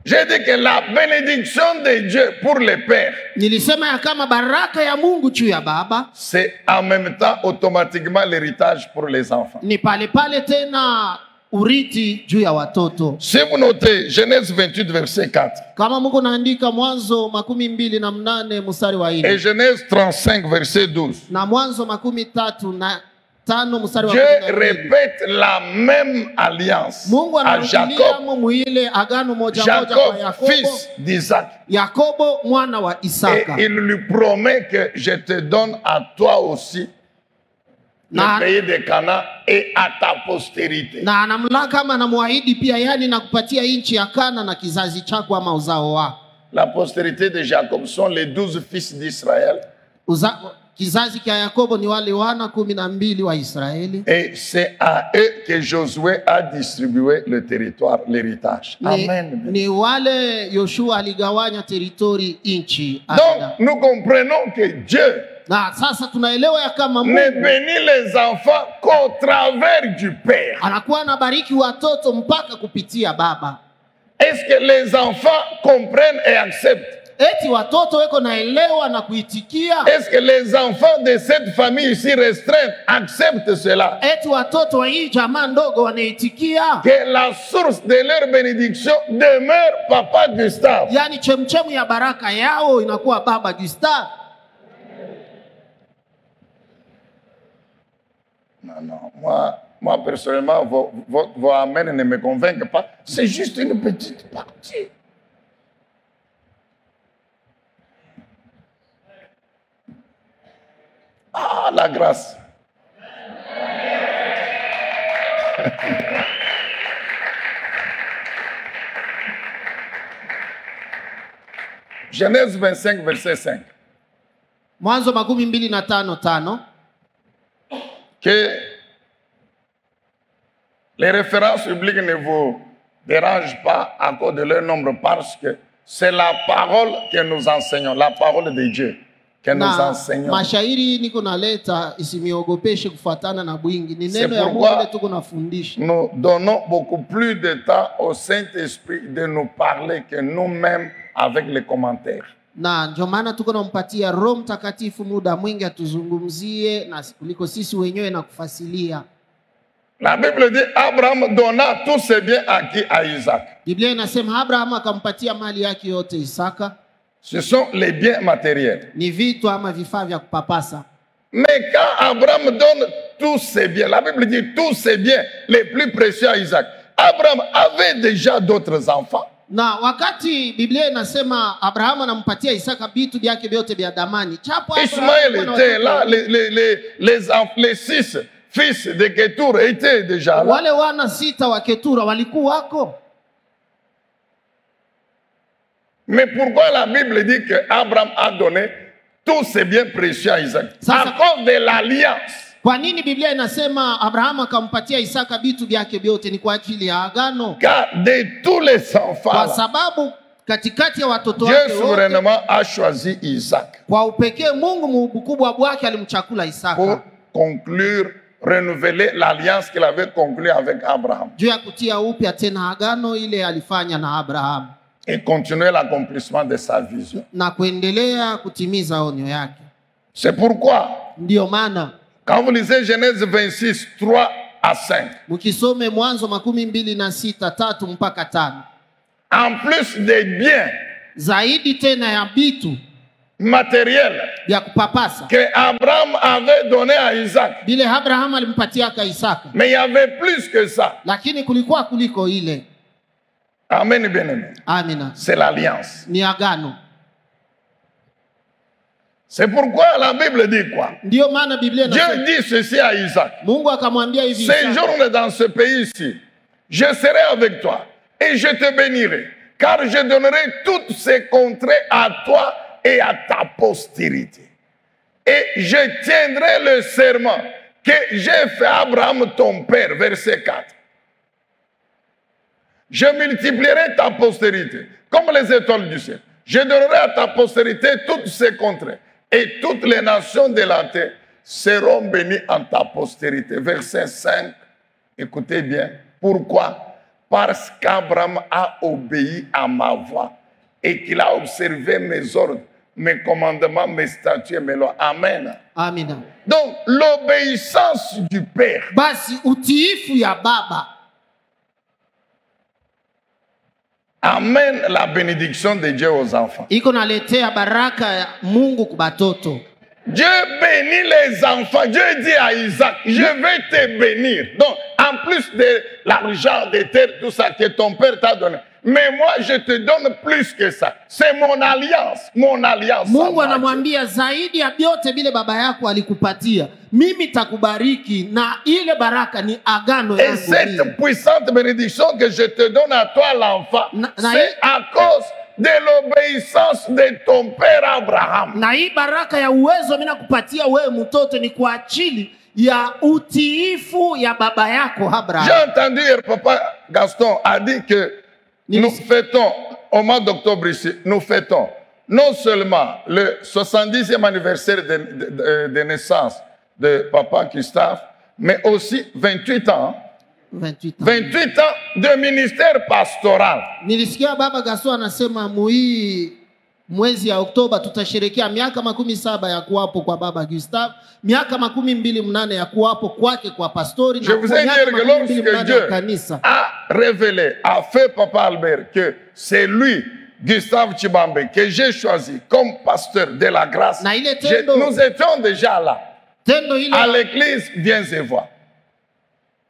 J'ai dit que la bénédiction de Dieu pour les pères, Nilisema ya kama baraka ya Mungu juu ya baba c'est en même temps automatiquement l'héritage pour les enfants. ni pale pale tena urithi juu ya watoto. Si vous notez Genèse 28, verset 4 Kama Mungu naandika Mwanzo 28 mstari wa et 4 Genèse 35, verset 12, na Mwanzo 35 mstari wa Dieu 12. répète la même alliance Mungu à anarudilia Jacob, muile agano moja moja kwa Jacob, Yakobo. fils d'Isaac. Yakobo mwana wa Et Isaka. il lui promet que je te donne à toi aussi Na- le pays de Canaan et à ta postérité. Na anamla kama anamwahidi pia, yani nakupatia nchi ya Kana na kizazi chako ama uzao wako. La postérité de Jacob sont les 12 fils d'Israël. Kizazi cha Yakobo ni wale wana 12 wa Israeli. Et c'est à eux que Josué a distribué le territoire, l'héritage. Amen. Ni wale Yoshua aligawanya teritori nchi. Donc, nous comprenons que Dieu Na sasa tunaelewa ya kama ne Mungu bénit les enfants qu'au travers du Père. anakuwa anabariki watoto mpaka kupitia baba. Est-ce que les enfants comprennent et acceptent? Eti watoto weko naelewa na kuitikia. Est-ce que les enfants de cette famille ici restreinte acceptent cela? Eti watoto wa hii jamaa ndogo wanaitikia. Que la source de leur bénédiction demeure Papa Gustave. Yani chemchemu ya baraka yao inakuwa baba Gustave. Non, moi personnellement, vos amens ne me convainquent pas. C'est juste une petite partie. Ah, la grâce. Genèse 25, verset 5. Mwanzo 25:5. Que les références bibliques ne vous dérangent pas à cause de leur nombre, parce que c'est la parole que nous enseignons, la parole de Dieu. que nous Na enseignons. mashairi niko naleta isimiogopeshe kufuatana na bwingi. Ni C'est neno ya Mungu pourquoi ile tuko nafundisha. nous donnons beaucoup plus de temps au Saint-Esprit de nous parler que nous-mêmes avec les commentaires. Na ndio maana tuko nampatia Roho Mtakatifu muda mwingi atuzungumzie na kuliko sisi wenyewe na kufasilia. La Bible dit Abraham donna tous ses biens acquis à Isaac. Biblia inasema Abraham akampatia mali yake yote Isaka. Ce sont les biens matériels. Ni vitu ama vifaa vya kupapasa. Mais quand Abraham donne tous ses biens, la Bible dit tous ses biens les plus précieux à Isaac. Abraham avait déjà d'autres enfants. Na wakati Biblia inasema Abraham anampatia Isaka vitu vyake vyote vya damani. Chapo Ismaël était là, les 6 fils de Ketura étaient déjà là. Wale wana 6 wa Ketura walikuwa wako. Mais pourquoi la Bible dit que Abraham a donné tous ses biens précieux à Isaac? À cause de l'alliance. Kwa nini Biblia inasema Abraham akampatia Isaka vitu vyake vyote? Ni kwa ajili ya agano. Car de tous les enfants, Kwa sababu katikati ya watoto Dieu wake wote, souverainement a choisi Isaac kwa upekee Mungu mkubwa wake alimchakula Isaka pour conclure, renouveler l'alliance qu'il avait conclue avec Abraham juu ya kutia upya tena agano ile alifanya na Abraham et continuer l'accomplissement de sa vision. na kuendelea kutimiza onyo yake. C'est pourquoi, Ndio maana quand vous lisez Genèse 26, 3 à 5, mkisome Mwanzo 26:3 mpaka 5, en plus des biens zaidi tena ya vitu matériels vya kupapasa que Abraham avait donné à Isaac, vile Abraham alimpatia ka Isaka, mais il y avait plus que ça. lakini kulikuwa kuliko ile. Amen, bien-aimé. Amina. C'est l'alliance. Ni agano. C'est pourquoi la Bible dit quoi? Ndio maana Biblia inasema Dieu dit ceci à Isaac. Mungu akamwambia hivi Isaka, Séjourne dans ce pays ici. Je serai avec toi et je te bénirai, car je donnerai toutes ces contrées à toi et à ta postérité. Et je tiendrai le serment que j'ai fait à Abraham ton père. Verset 4. Je multiplierai ta postérité comme les étoiles du ciel. Je donnerai à ta postérité toutes ces contrées. Et toutes les nations de la terre seront bénies en ta postérité. Verset 5. Écoutez bien. Pourquoi? Parce qu'Abraham a obéi à ma voix et qu'il a observé mes ordres, mes commandements, mes statuts et mes lois. Amen. Amina. Donc, l'obéissance du Père Basi utiifu ya baba amène la bénédiction de Dieu aux enfants. iko naletea baraka ya Mungu kwa batoto. Dieu bénit les enfants. Dieu dit à Isaac, je vais te bénir. Donc, en plus de l'argent, des terres, tout ça que ton père t'a donné. Mais moi, je te donne plus que ça. C'est mon alliance. Mon alliance. Mungu anamwambia zaidi ya vyote vile baba yako alikupatia, mimi takubariki na ile baraka ni agano Et yangu. cette puissante bénédiction que je te donne à toi, l'enfant, c'est à cause de l'obéissance de ton père Abraham. Na hii baraka ya uwezo mimi nakupatia wewe mtoto ni kwa ajili ya utiifu ya baba yako Abraham. J'ai entendu hier, papa Gaston a dit que nous fêtons, au mois d'octobre ici, nous fêtons non seulement le 70e anniversaire de naissance de papa Gustave, mais aussi 28 ans. 28 ans de ministère pastoral. Nilisikia baba Gaston anasema mwezi ya Oktoba tutasherehekea miaka 17 ya kuwapo kwa baba Gustave, miaka 28 ya kuwapo kwake kwa pastori. Je vous ai dit que lorsque Dieu a révélé, a fait papa Albert que c'est lui, Gustave Chibambe, que j'ai choisi comme pasteur de la grâce, nous étions déjà là. À l'église, viens et vois.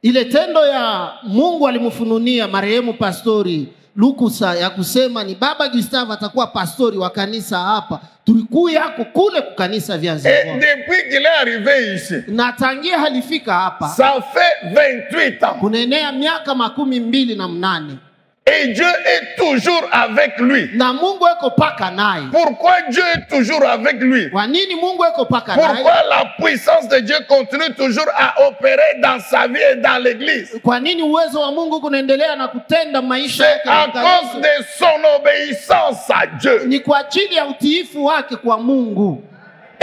Ile tendo ya Mungu alimfununia marehemu pastori Lukusa ya kusema ni baba Gustave atakuwa pastori wa kanisa hapa. Tulikuwa yako kule kwa kanisa Vianze. Et depuis qu'il est arrivé ici, na tangia halifika hapa, ça fait 28 ans. Kunaenea miaka 28. Et Dieu est toujours avec lui. Na Mungu eko paka naye. Pourquoi Dieu est toujours avec lui? Kwa nini Mungu eko paka naye? Pourquoi la puissance de Dieu continue toujours à opérer dans sa vie et dans l'église? Kwa nini uwezo wa Mungu kunaendelea na kutenda maisha yake? C'est à cause de son obéissance à Dieu. Ni kwa ajili ya utiifu wake kwa Mungu.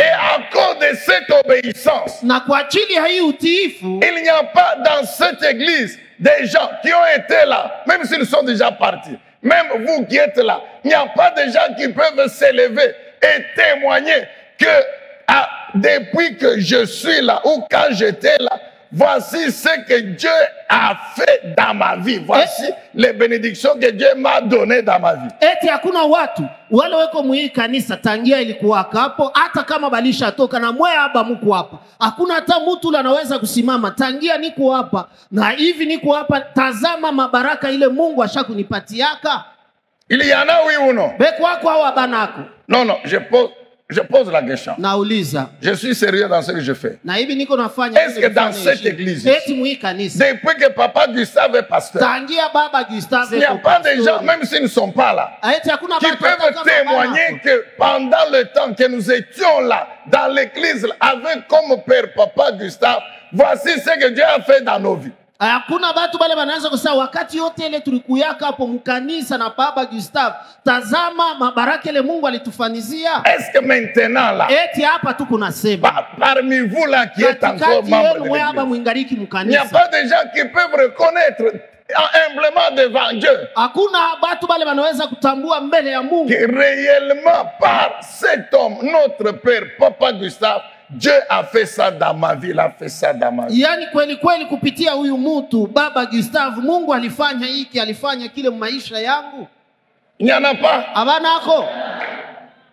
Et à cause de cette obéissance, Na kwa ajili ya hii utiifu, il n'y a pas dans cette église des gens qui ont été là, même s'ils sont déjà partis. Même vous qui êtes là, il n'y a pas de gens qui peuvent s'élever et témoigner que depuis que je suis là ou quand j'étais là, voici ce que Dieu a fait dans ma vie. Voici les bénédictions que Dieu m'a données dans ma vie. eti hakuna watu wale weko muhii kanisa tangia ilikuwaka hapo, hata kama balisha toka na mwe haba muku hapa. Hakuna hata mtu ule anaweza kusimama tangia niko hapa na hivi niko hapa, tazama mabaraka ile Mungu ashakunipatiaka. Il y en a, oui ou non? Beko wako au abanako? Non, non, je pose la question. Nauliza. Je suis sérieux dans ce que je fais. Na hivi niko nafanya. Est-ce que dans cette église, eti muhii kanisa, depuis que papa Gustave est pasteur, tangia baba Gustave, il n'y a pas de gens, même s'ils ne sont pas là, eti hakuna qui watu peuvent témoigner que pendant le temps que nous étions là, dans l'église, avec comme père papa Gustave, voici ce que Dieu a fait dans nos vies. Hakuna watu bale wanaweza kusema wakati yote ile tulikuyaka hapo mkanisa na baba Gustave, tazama mabaraka ile Mungu alitufanizia. Est-ce que maintenant là, Eti hapa tu kunasema parmi vous là qui êtes encore membre de l'église, il n'y a pas de gens qui peuvent reconnaître humblement devant Dieu hakuna watu bale wanaweza kutambua mbele ya Mungu que réellement par cet homme, notre père papa Gustave, Dieu a fait ça dans ma vie, il a fait ça dans ma vie. Yani kweli kweli kupitia huyu mtu baba Gustave, Mungu alifanya hiki, alifanya kile maisha yangu. Il n'y en a pas. Abanako?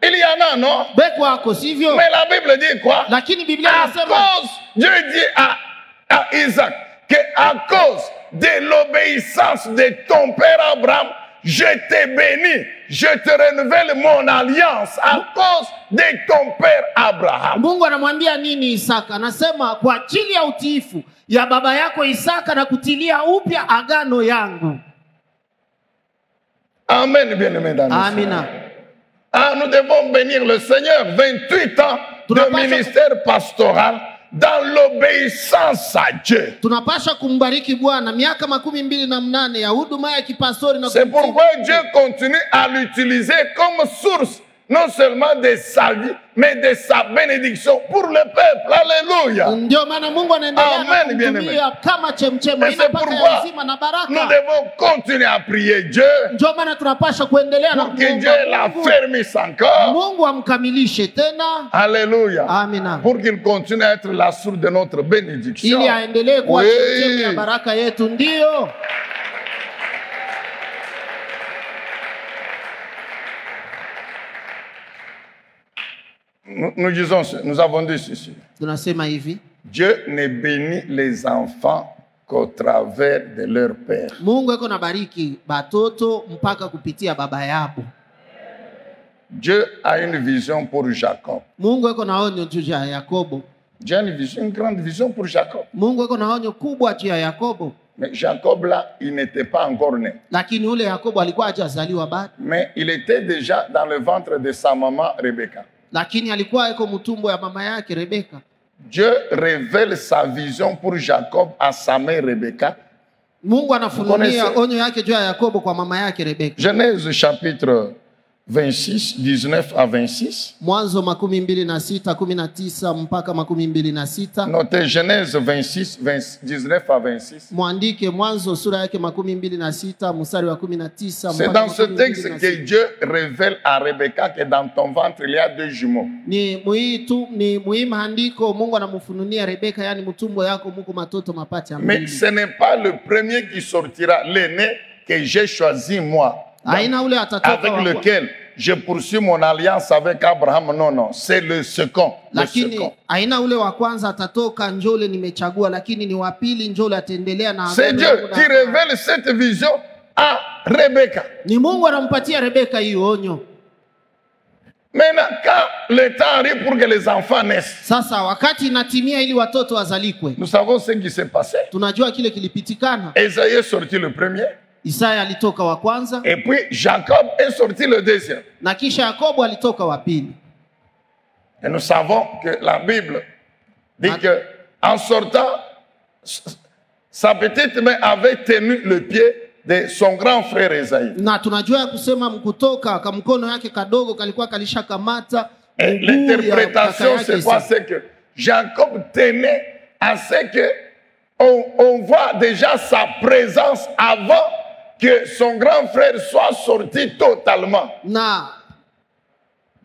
Il y en a, non? Beko wako sivyo? Mais la Bible dit quoi? Lakini Biblia À inasema cause, Dieu dit à Isaac que à cause de l'obéissance de ton père Abraham, je te bénis, je te renouvelle mon alliance à cause de ton père Abraham. Mungu anamwambia nini Isaka? Anasema kwa ajili ya utiifu ya baba yako Isaka na kutilia upya agano yangu. Amen, bien-aimé dans nous. Amina. Ah, nous devons bénir le Seigneur. 28 ans de ministère pastoral dans l'obéissance à Dieu. Tunapasha kumbariki Bwana miaka 28 ya huduma ya kipastori na c'est pourquoi Dieu continue à l'utiliser comme source non seulement de sa vie mais de sa bénédiction pour le peuple. Alléluia. Ndio maana Mungu anaendelea kutumia kama chemchema inapaka nzima na baraka. Nous devons continuer à prier Dieu. Ndio maana tunapasha kuendelea na kuomba que Dieu l'affermisse encore. Mungu amkamilishe tena. Alléluia. Amina. Pour qu'il continue à être la source de notre bénédiction. Ili aendelee kuwa chemchemi ya baraka yetu. Ndio. Nous disons, nous avons dit ceci. Dieu ne bénit les enfants qu'au travers de leur père. Mungu eko nabariki batoto mpaka kupitia baba yabo. Dieu a une vision pour Jacob. Mungu eko na onyo juu ya Yakobo. Dieu a une vision, une grande vision pour Jacob. Mungu eko na onyo kubwa juu ya Yakobo. Mais Jacob là, il n'était pas encore né. Lakini ule Yakobo alikuwa hajazaliwa bado. Mais il était déjà dans le ventre de sa maman Rebecca. Lakini alikuwa eko mtumbo ya mama yake Rebeka. Dieu révèle sa vision pour Jacob à sa mère Rebecca. Mungu anafunulia onyo yake juu ya Yakobo kwa mama yake Rebeka. Genèse chapitre 26, 19 à 26. Mwanzo 26:19 mpaka 26. Notez Genèse 26, 19 à 26. Mwandike Mwanzo sura yake 26 mstari wa 19. C'est dans ce texte que Dieu révèle à Rebecca que dans ton ventre il y a 2 jumeaux. Ni muhimu andiko Mungu anamfununia Rebeka, yani mtumbo yako muko matoto mapacha mbili. Mais ce n'est pas le premier qui sortira, l'aîné que j'ai choisi moi. Avec lequel je poursuis mon alliance avec Abraham. Non, non, c'est le second. Lakini aina ule wa kwanza atatoka njole nimechagua, lakini ni wa pili njole atendelea na. C'est Dieu qui révèle cette vision à Rebecca. Ni Mungu anampatia Rebeka hiyo onyo. Maintenant, quand le temps arrive pour que les enfants naissent, sasa wakati inatimia ili watoto wazalikwe, nous savons ce qui s'est passé. Tunajua kile kilipitikana. Esaïe est sorti le premier. Isaya alitoka wa kwanza. Et puis Jacob est sorti le deuxième. Na kisha Yakobo alitoka wa pili. Et nous savons que la Bible dit que en sortant, sa petite main avait tenu le pied de son grand frère Esaïe. Na tunajua kusema mkutoka kwa mkono yake kadogo kalikuwa kalishakamata Et l'interprétation, c'est quoi? C'est que Jacob tenait à ce que on voit déjà sa présence avant que son grand frère soit sorti totalement. Na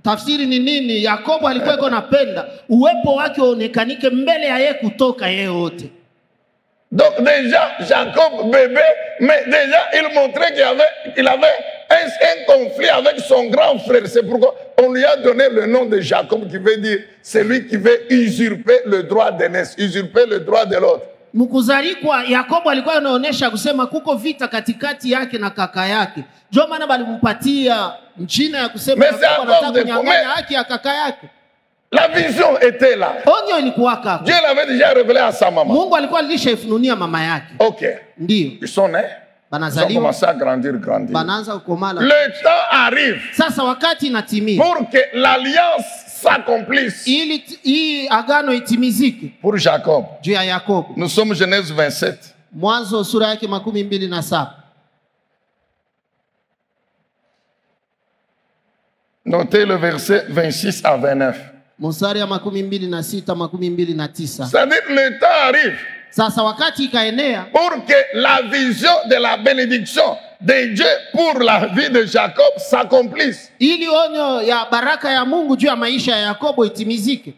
tafsiri ni nini? Yakobo alikuwa iko napenda uwepo wake uonekanike mbele ya yeye kutoka yeye wote. Donc déjà, Jacob bébé, mais déjà il montrait qu'il avait un conflit avec son grand frère. C'est pourquoi on lui a donné le nom de Jacob, qui veut dire celui qui veut usurper le droit d'aînesse, usurper le droit de l'autre. Mkuzalikwa Yakobo alikuwa anaonesha kusema kuko vita katikati yake na kaka yake. Ndio maana balimpatia mchina ya kusema anataka kunyang'anya haki ya kaka yake. La vision était là. Onyo ilikuwa kaka. Dieu l'avait déjà révélé à sa maman. Mungu alikuwa alishafununia mama yake. OK. Ndio. Ils sont nés. Ils ont commencé à grandir. Banaanza kukomala. Le temps arrive. Sasa wakati inatimia. Pour que l'alliance s'accomplisse. Ili hii agano itimizike. Pour Jacob. Juu ya Yakobo. Nous sommes Genèse 27. Mwanzo sura yake 27. Notez le verset 26 à 29. Mstari ya 26, 29. C'est-à-dire le temps arrive. Sasa wakati ikaenea. Pour que la vision de la bénédiction de Dieu pour la vie de Jacob s'accomplisse. Ili onyo ya baraka ya Mungu juu ya maisha ya Yakobo itimizike.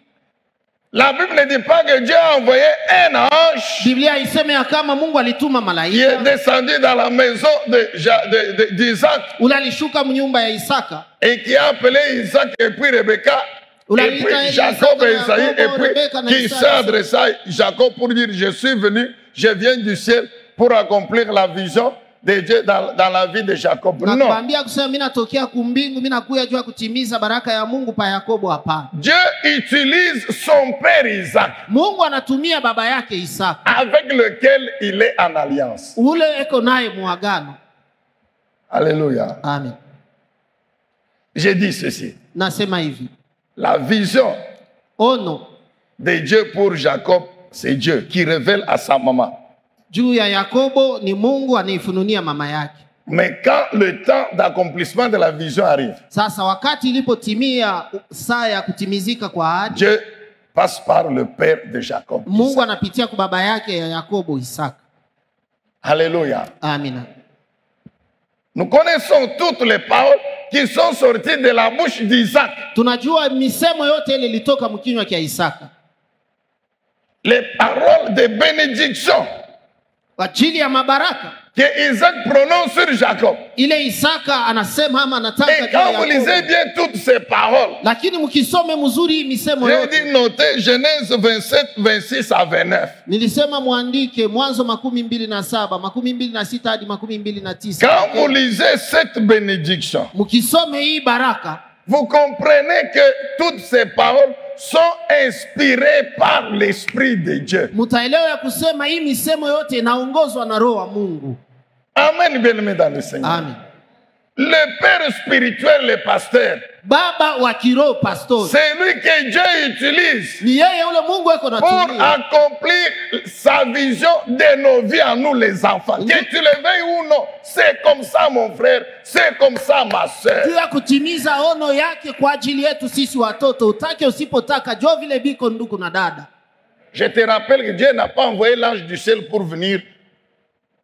La Bible ne dit pas que Dieu a envoyé un ange. Biblia iseme ya kama Mungu alituma malaika. Qui est descendu dans la maison d'Isaac. Ula alishuka mnyumba ya Isaka. Et qui a appelé Isaac et puis Rebecca. Et puis Jacob et Isaïe. Et puis qui s'est adressé à Jacob pour dire je suis venu, je viens du ciel pour accomplir la vision de Dieu dans la vie de Jacob. Non. Dieu utilise son père Isaac. Mungu anatumia baba yake Isaka. Avec lequel il est en alliance. Ule eko naye muagano. Alléluia. Amen. J'ai dit ceci. Nasema hivi. La vision ono de Dieu pour Jacob, c'est Dieu qui révèle à sa maman. Juu ya Yakobo ni Mungu anaifununia mama yake. Mais quand le temps d'accomplissement de la vision arrive, sasa wakati ilipotimia saa ya kutimizika kwa ahadi, Dieu passe par le père de Jacob. Mungu anapitia kwa baba yake ya Yakobo, Isaka. Alléluia. Amina. Nous connaissons toutes les paroles qui sont sorties de la bouche d'Isaac. Tunajua misemo yote ile ilitoka mkinywa kia Isaka. Les paroles de bénédiction ajili ya mabaraka que Isaac prononce sur Jacob. Ile Isaka anasema ama anataka. Et quand vous lisez bien toutes ces paroles, lakini mkisome mzuri misemo yote. J'ai dit noter Genèse 27, 26 à 29. Nilisema muandike Mwanzo 27, 26 hadi 29. Quand vous lisez cette bénédiction, mkisome hii baraka, vous comprenez que toutes ces paroles sont inspirées par l'Esprit de Dieu. Mutaelewa ya kusema hii misemo yote inaongozwa na Roho wa Mungu. Amen, bien-aimé dans le Seigneur. Amen. Le père spirituel, le pasteur, baba wa kiroho pastor, c'est lui que Dieu utilise ni yeye ule Mungu eko pour accomplir sa vision de nos vies à nous les enfants. Que tu le veuilles ou non, c'est comme ça mon frère, c'est comme ça ma soeur. Tu ya kutimiza ono yake kwa ajili yetu sisi watoto, utake usipotaka, jo vile biko ndugu na dada. Je te rappelle que Dieu n'a pas envoyé l'ange du ciel pour venir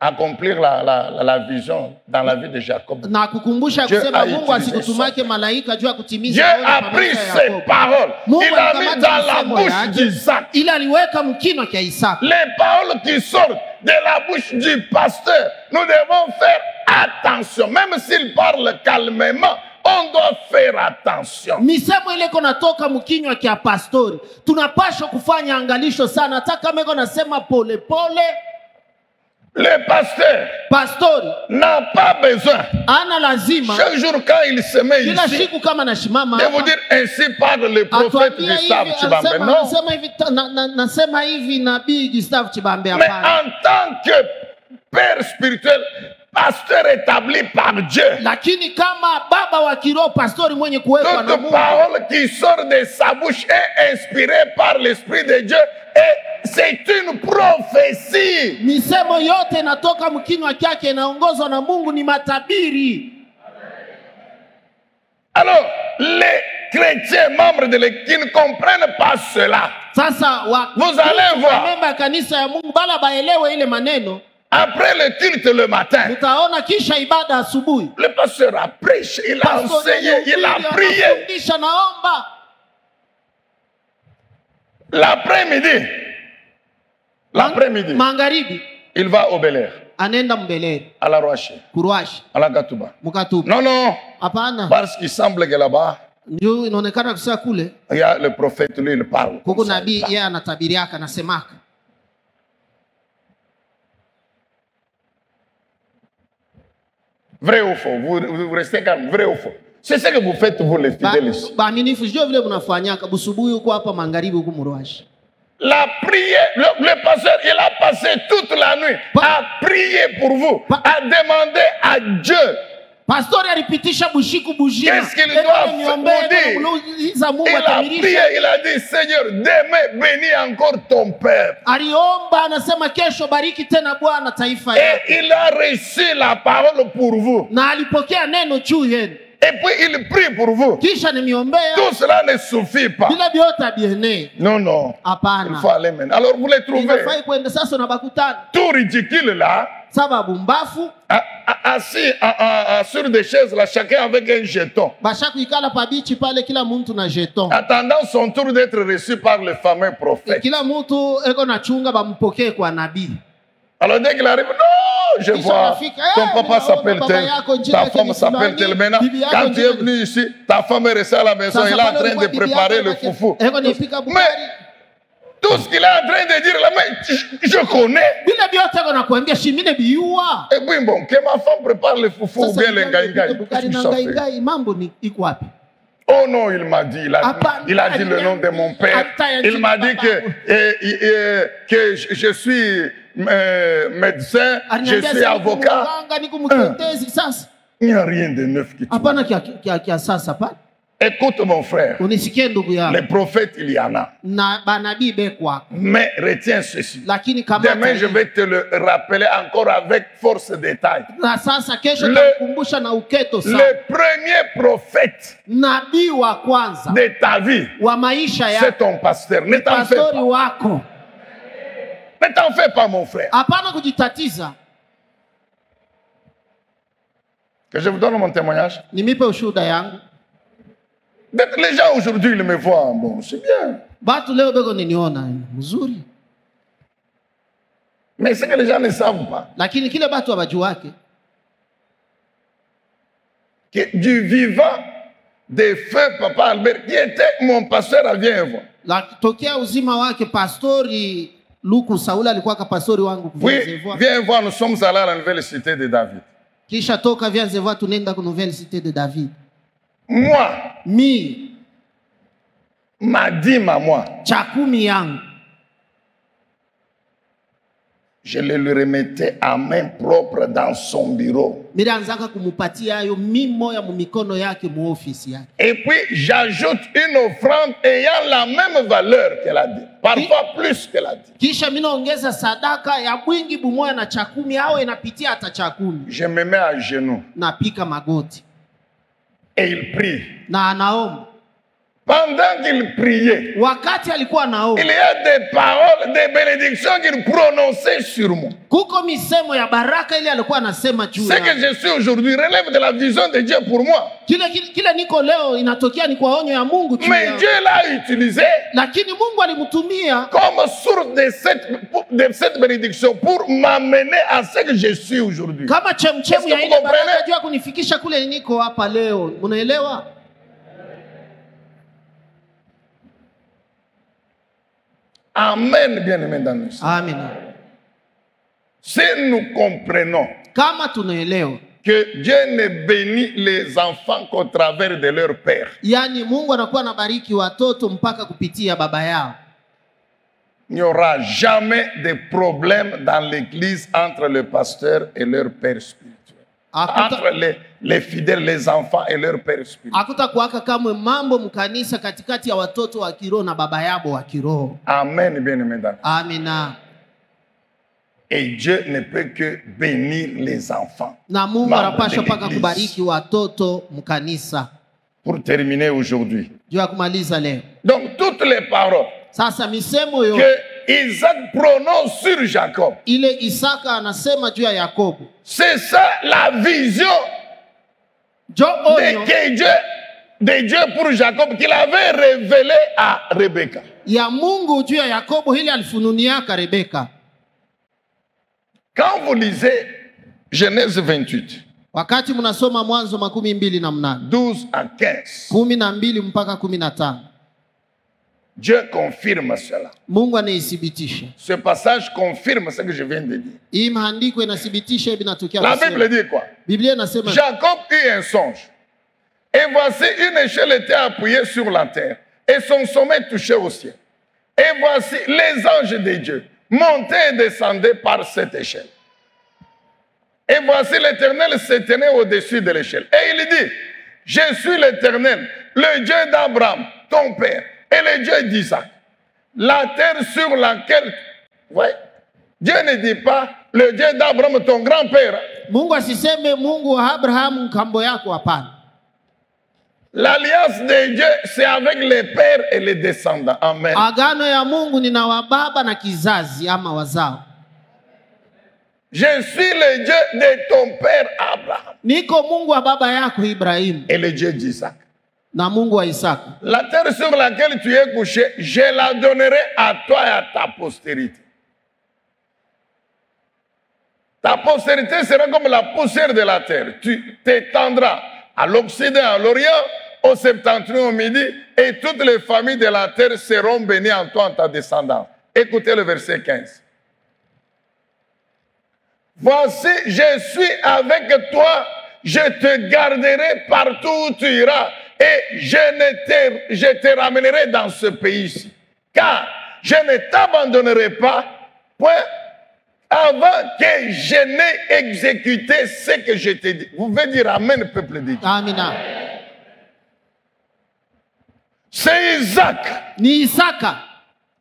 accomplir la vision dans la vie de Jacob. Na kukumbusha kusema Mungu asikutumake malaika juu ya kutimiza. Dieu a pris ses paroles. Il a mis dans la bouche d'Isaac. Il aliweka mkino kia Isaka. Les paroles qui sortent de la bouche du pasteur, nous devons faire attention. Même s'il parle calmement, on doit faire attention. Misemo ile iko natoka mkinywa kia pastori, tunapaswa kufanya angalisho sana, hata kama iko nasema pole pole. Le pasteur n'a pas besoin, chaque jour quand il se met ici, de vous dire ainsi parle le prophète Gustave Chibambe. Non. Mais en tant que père spirituel, pasteur établi par Dieu, toute parole qui sort de sa bouche est inspirée par l'Esprit de Dieu et c'est une prophétie. Misemo yote natoka mkinywa chake inaongozwa na Mungu, ni matabiri. Alors, les chrétiens, membres de l'Église, qui ne comprennent pas cela, Sasa vous allez voir, memba ya kanisa ya Mungu bala baelewe ile maneno, après le culte le matin, mtaona kisha ibada asubuhi, le pasteur a prêché, il a enseigné, il a prié. anafundisha, naomba. L'après-midi, Magharibi il va au Bel Air, anenda Mbelere, à la Roche, Kuruashi, à la Gatouba. Mukatuba. Non, non, Hapana, parce qu'il semble que là-bas, ndio inaonekana kusema kule il y a le prophète, lui, il parle. kuko nabii yeye anatabiriaka anasemaka. Vrai ou faux? Vous restez calme, vrai ou faux? C'est ce que vous faites, vous les fidèles ici. Baaminifu sio vile mnafanyaka busubuhi huko hapa magharibi huko Mruashi. La prière, le pasteur, il a passé toute la nuit à prier pour vous, à demander à Dieu. Pastori alipitisha bushiku bujima. Qu'est-ce qu'il doit vous dire? Il a prié, il a dit, Seigneur, demain bénis encore ton peuple. Aliomba anasema kesho bariki tena Bwana taifa yako. Et il a reçu la parole pour vous. Na alipokea neno juu yenu. Et puis il prie pour vous. Kisha nimiombea. Tout cela ne suffit pas. Bila vyote biene. Non, non. Hapana. Il faut aller maintenant. Alors vous les trouvez. Inafai kwenda sasa na bakutana. Tout ridicule là. Sababu mbafu. Assis sur des chaises là, chacun avec un jeton. Basha kuikala pa bichi pale kila mtu na jeton. Attendant son tour d'être reçu par le fameux prophète. Kila mtu eko na chunga bampokee kwa nabii. Alors dès qu'il arrive, non, je vois, ton papa s'appelle tel, ta femme s'appelle tel. Maintenant, quand tu es venu ici, ta femme est restée à la maison, il est en train de préparer le foufou. Mais tout ce qu'il est en train de dire là, mais je connais. Et puis bon, que ma femme prépare le foufou ou bien le ngaïngaï. Oh non, il m'a dit, il a dit le nom de mon père. Il m'a dit que je suis médecin, je suis avocat. Il n'y a rien de neuf qui tourne. Écoute mon frère, les prophètes il y en a. Mais retiens ceci. Demain je vais te le rappeler encore avec force détail. Le premier prophète de ta vie, c'est ton pasteur. Ne t'en fais pas. Ne t'en fais pas mon frère. Que je vous donne mon témoignage. Les gens aujourd'hui, ils me voient, bon, c'est bien. Mais c'est que les gens ne savent pas. Que du vivant de feu Papa Albert, qui était mon pasteur à Vienvo. Oui, Vienvo, nous sommes allés à la nouvelle cité de David. Moi, ma dîme à moi, je le lui remettais à main propre dans son bureau. Et puis j'ajoute une offrande ayant la même valeur qu'elle a dit, parfois plus qu'elle a dit. Je me mets à genoux. Et il prie. Pendant qu'il priait, il y a des paroles, des bénédictions qu'il prononçait sur moi. Ce que je suis aujourd'hui relève de la vision de Dieu pour moi. Mais Dieu l'a utilisé comme source de cette bénédiction pour m'amener à ce que je suis aujourd'hui. Est-ce que vous comprenez? Amen, bien-aimé dans nous. Amen. Si nous comprenons que Dieu ne bénit les enfants qu'au travers de leur père, il n'y aura jamais de problème dans l'église entre le pasteur et leur père spirituel. Entre les fidèles, les enfants et leur père spirituel. Amen, bien-aimé. Amen. Et Dieu ne peut que bénir les enfants. Pour terminer aujourd'hui. juu ya kumaliza leo. Donc toutes les paroles Sasa misemo yo que Isaac prononce sur Jacob, ile Isaka anasema juu ya Yakobo, c'est ça la vision jo onyo de Dieu pour Jacob qu'il avait révélé à Rebecca. ya Mungu juu ya Yakobo ile alifununiaka Rebeka. Quand vous lisez Genèse 28, Wakati mnasoma Mwanzo 28 12 à 15, 12 mpaka 15, Dieu confirme cela. Mungu anaithibitisha. Ce passage confirme ce que je viens de dire. Hii maandiko inathibitisha binatokea. La Bible dit quoi? Biblia inasema Jacob eut un songe. Et voici une échelle était appuyée sur la terre et son sommet touchait au ciel. Et voici les anges de Dieu montaient et descendaient par cette échelle. Et voici l'Éternel se tenait au-dessus de l'échelle. Et il dit, je suis l'Éternel, le Dieu d'Abraham, ton père, et le Dieu d'Isaac. La terre sur laquelle... Ouais. Dieu ne dit pas, le Dieu d'Abraham, ton grand-père. Mungu asiseme Mungu wa Abraham mkambo yako, hapana. L'alliance de Dieu, c'est avec les pères et les descendants. Amen. Agano ya Mungu ni na wababa na kizazi ama wazao. Je suis le Dieu de ton père Abraham. Niko Mungu wa baba yako Ibrahim. Et le Dieu d'Isaac. Na Mungu wa Isaka. La terre sur laquelle tu es couché, je la donnerai à toi et à ta postérité. Ta postérité sera comme la poussière de la terre. Tu t'étendras à l'Occident, à l'Orient, au septentrion, au Midi, et toutes les familles de la terre seront bénies en toi, en ta descendance. Écoutez le verset 15. Voici, je suis avec toi, je te garderai partout où tu iras, et je te ramènerai dans ce pays-ci. Car je ne t'abandonnerai pas, point, avant que je n'ai exécuté ce que je t'ai dit. Vous pouvez dire Amen, peuple de Dieu. Amina. C'est Isaac Ni Isaka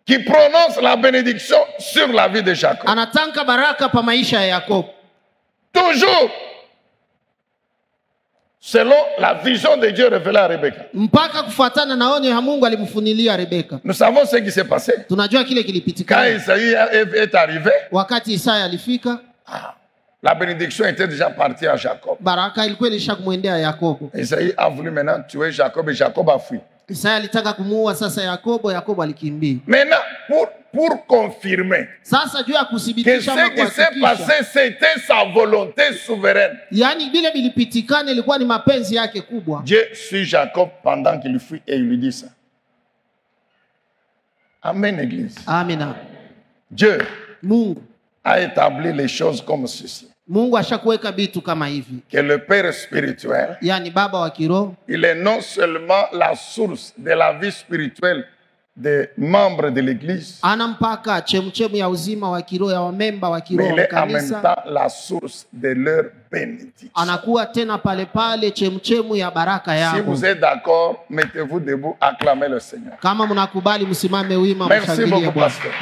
qui prononce la bénédiction sur la vie de Jacob. anatanka baraka pa maisha ya Yakobo. Toujours selon la vision de Dieu révélée à Rebecca. Mpaka kufuatana na onyo ya Mungu alimfunilia Rebeka. Nous savons ce qui s'est passé. Tunajua kile Quand kilipitikana. Isaïe est arrivé, Wakati Isaya alifika, la bénédiction était déjà partie à Jacob. baraka ilikuwa ilishakumwendea Yakobo. Isaïe a voulu maintenant tuer Jacob et Jacob a fui. Isaya alitaka kumuua sasa Yakobo, Yakobo alikimbia. Maintenant, pour confirmer Sasa juu ya que kuthibitisha ce qui s'est passé, c'était sa volonté souveraine. yani vile vilipitikana ilikuwa ni mapenzi yake kubwa. Dieu suit Jacob pendant qu'il fuit et il lui dit ça. Amen, Église. Amina. Dieu Mungu a établi les choses comme ceci. Mungu ashakuweka vitu kama hivi. Que le Père spirituel, Yani baba wa kiroho, il est non seulement la source de la vie spirituelle des membres de l'Église, anampaka chemchemu ya uzima wa kiroho ya wamemba wa mais kiroho il wa est en même kanisa. temps la source de leur bénédiction. Anakuwa tena pale pale chemchemu ya baraka Si yao. vous êtes d'accord, mettez-vous debout, acclamez le Seigneur. Kama mnakubali msimame wima, Merci mshangilie beaucoup, Bwana. pasteur.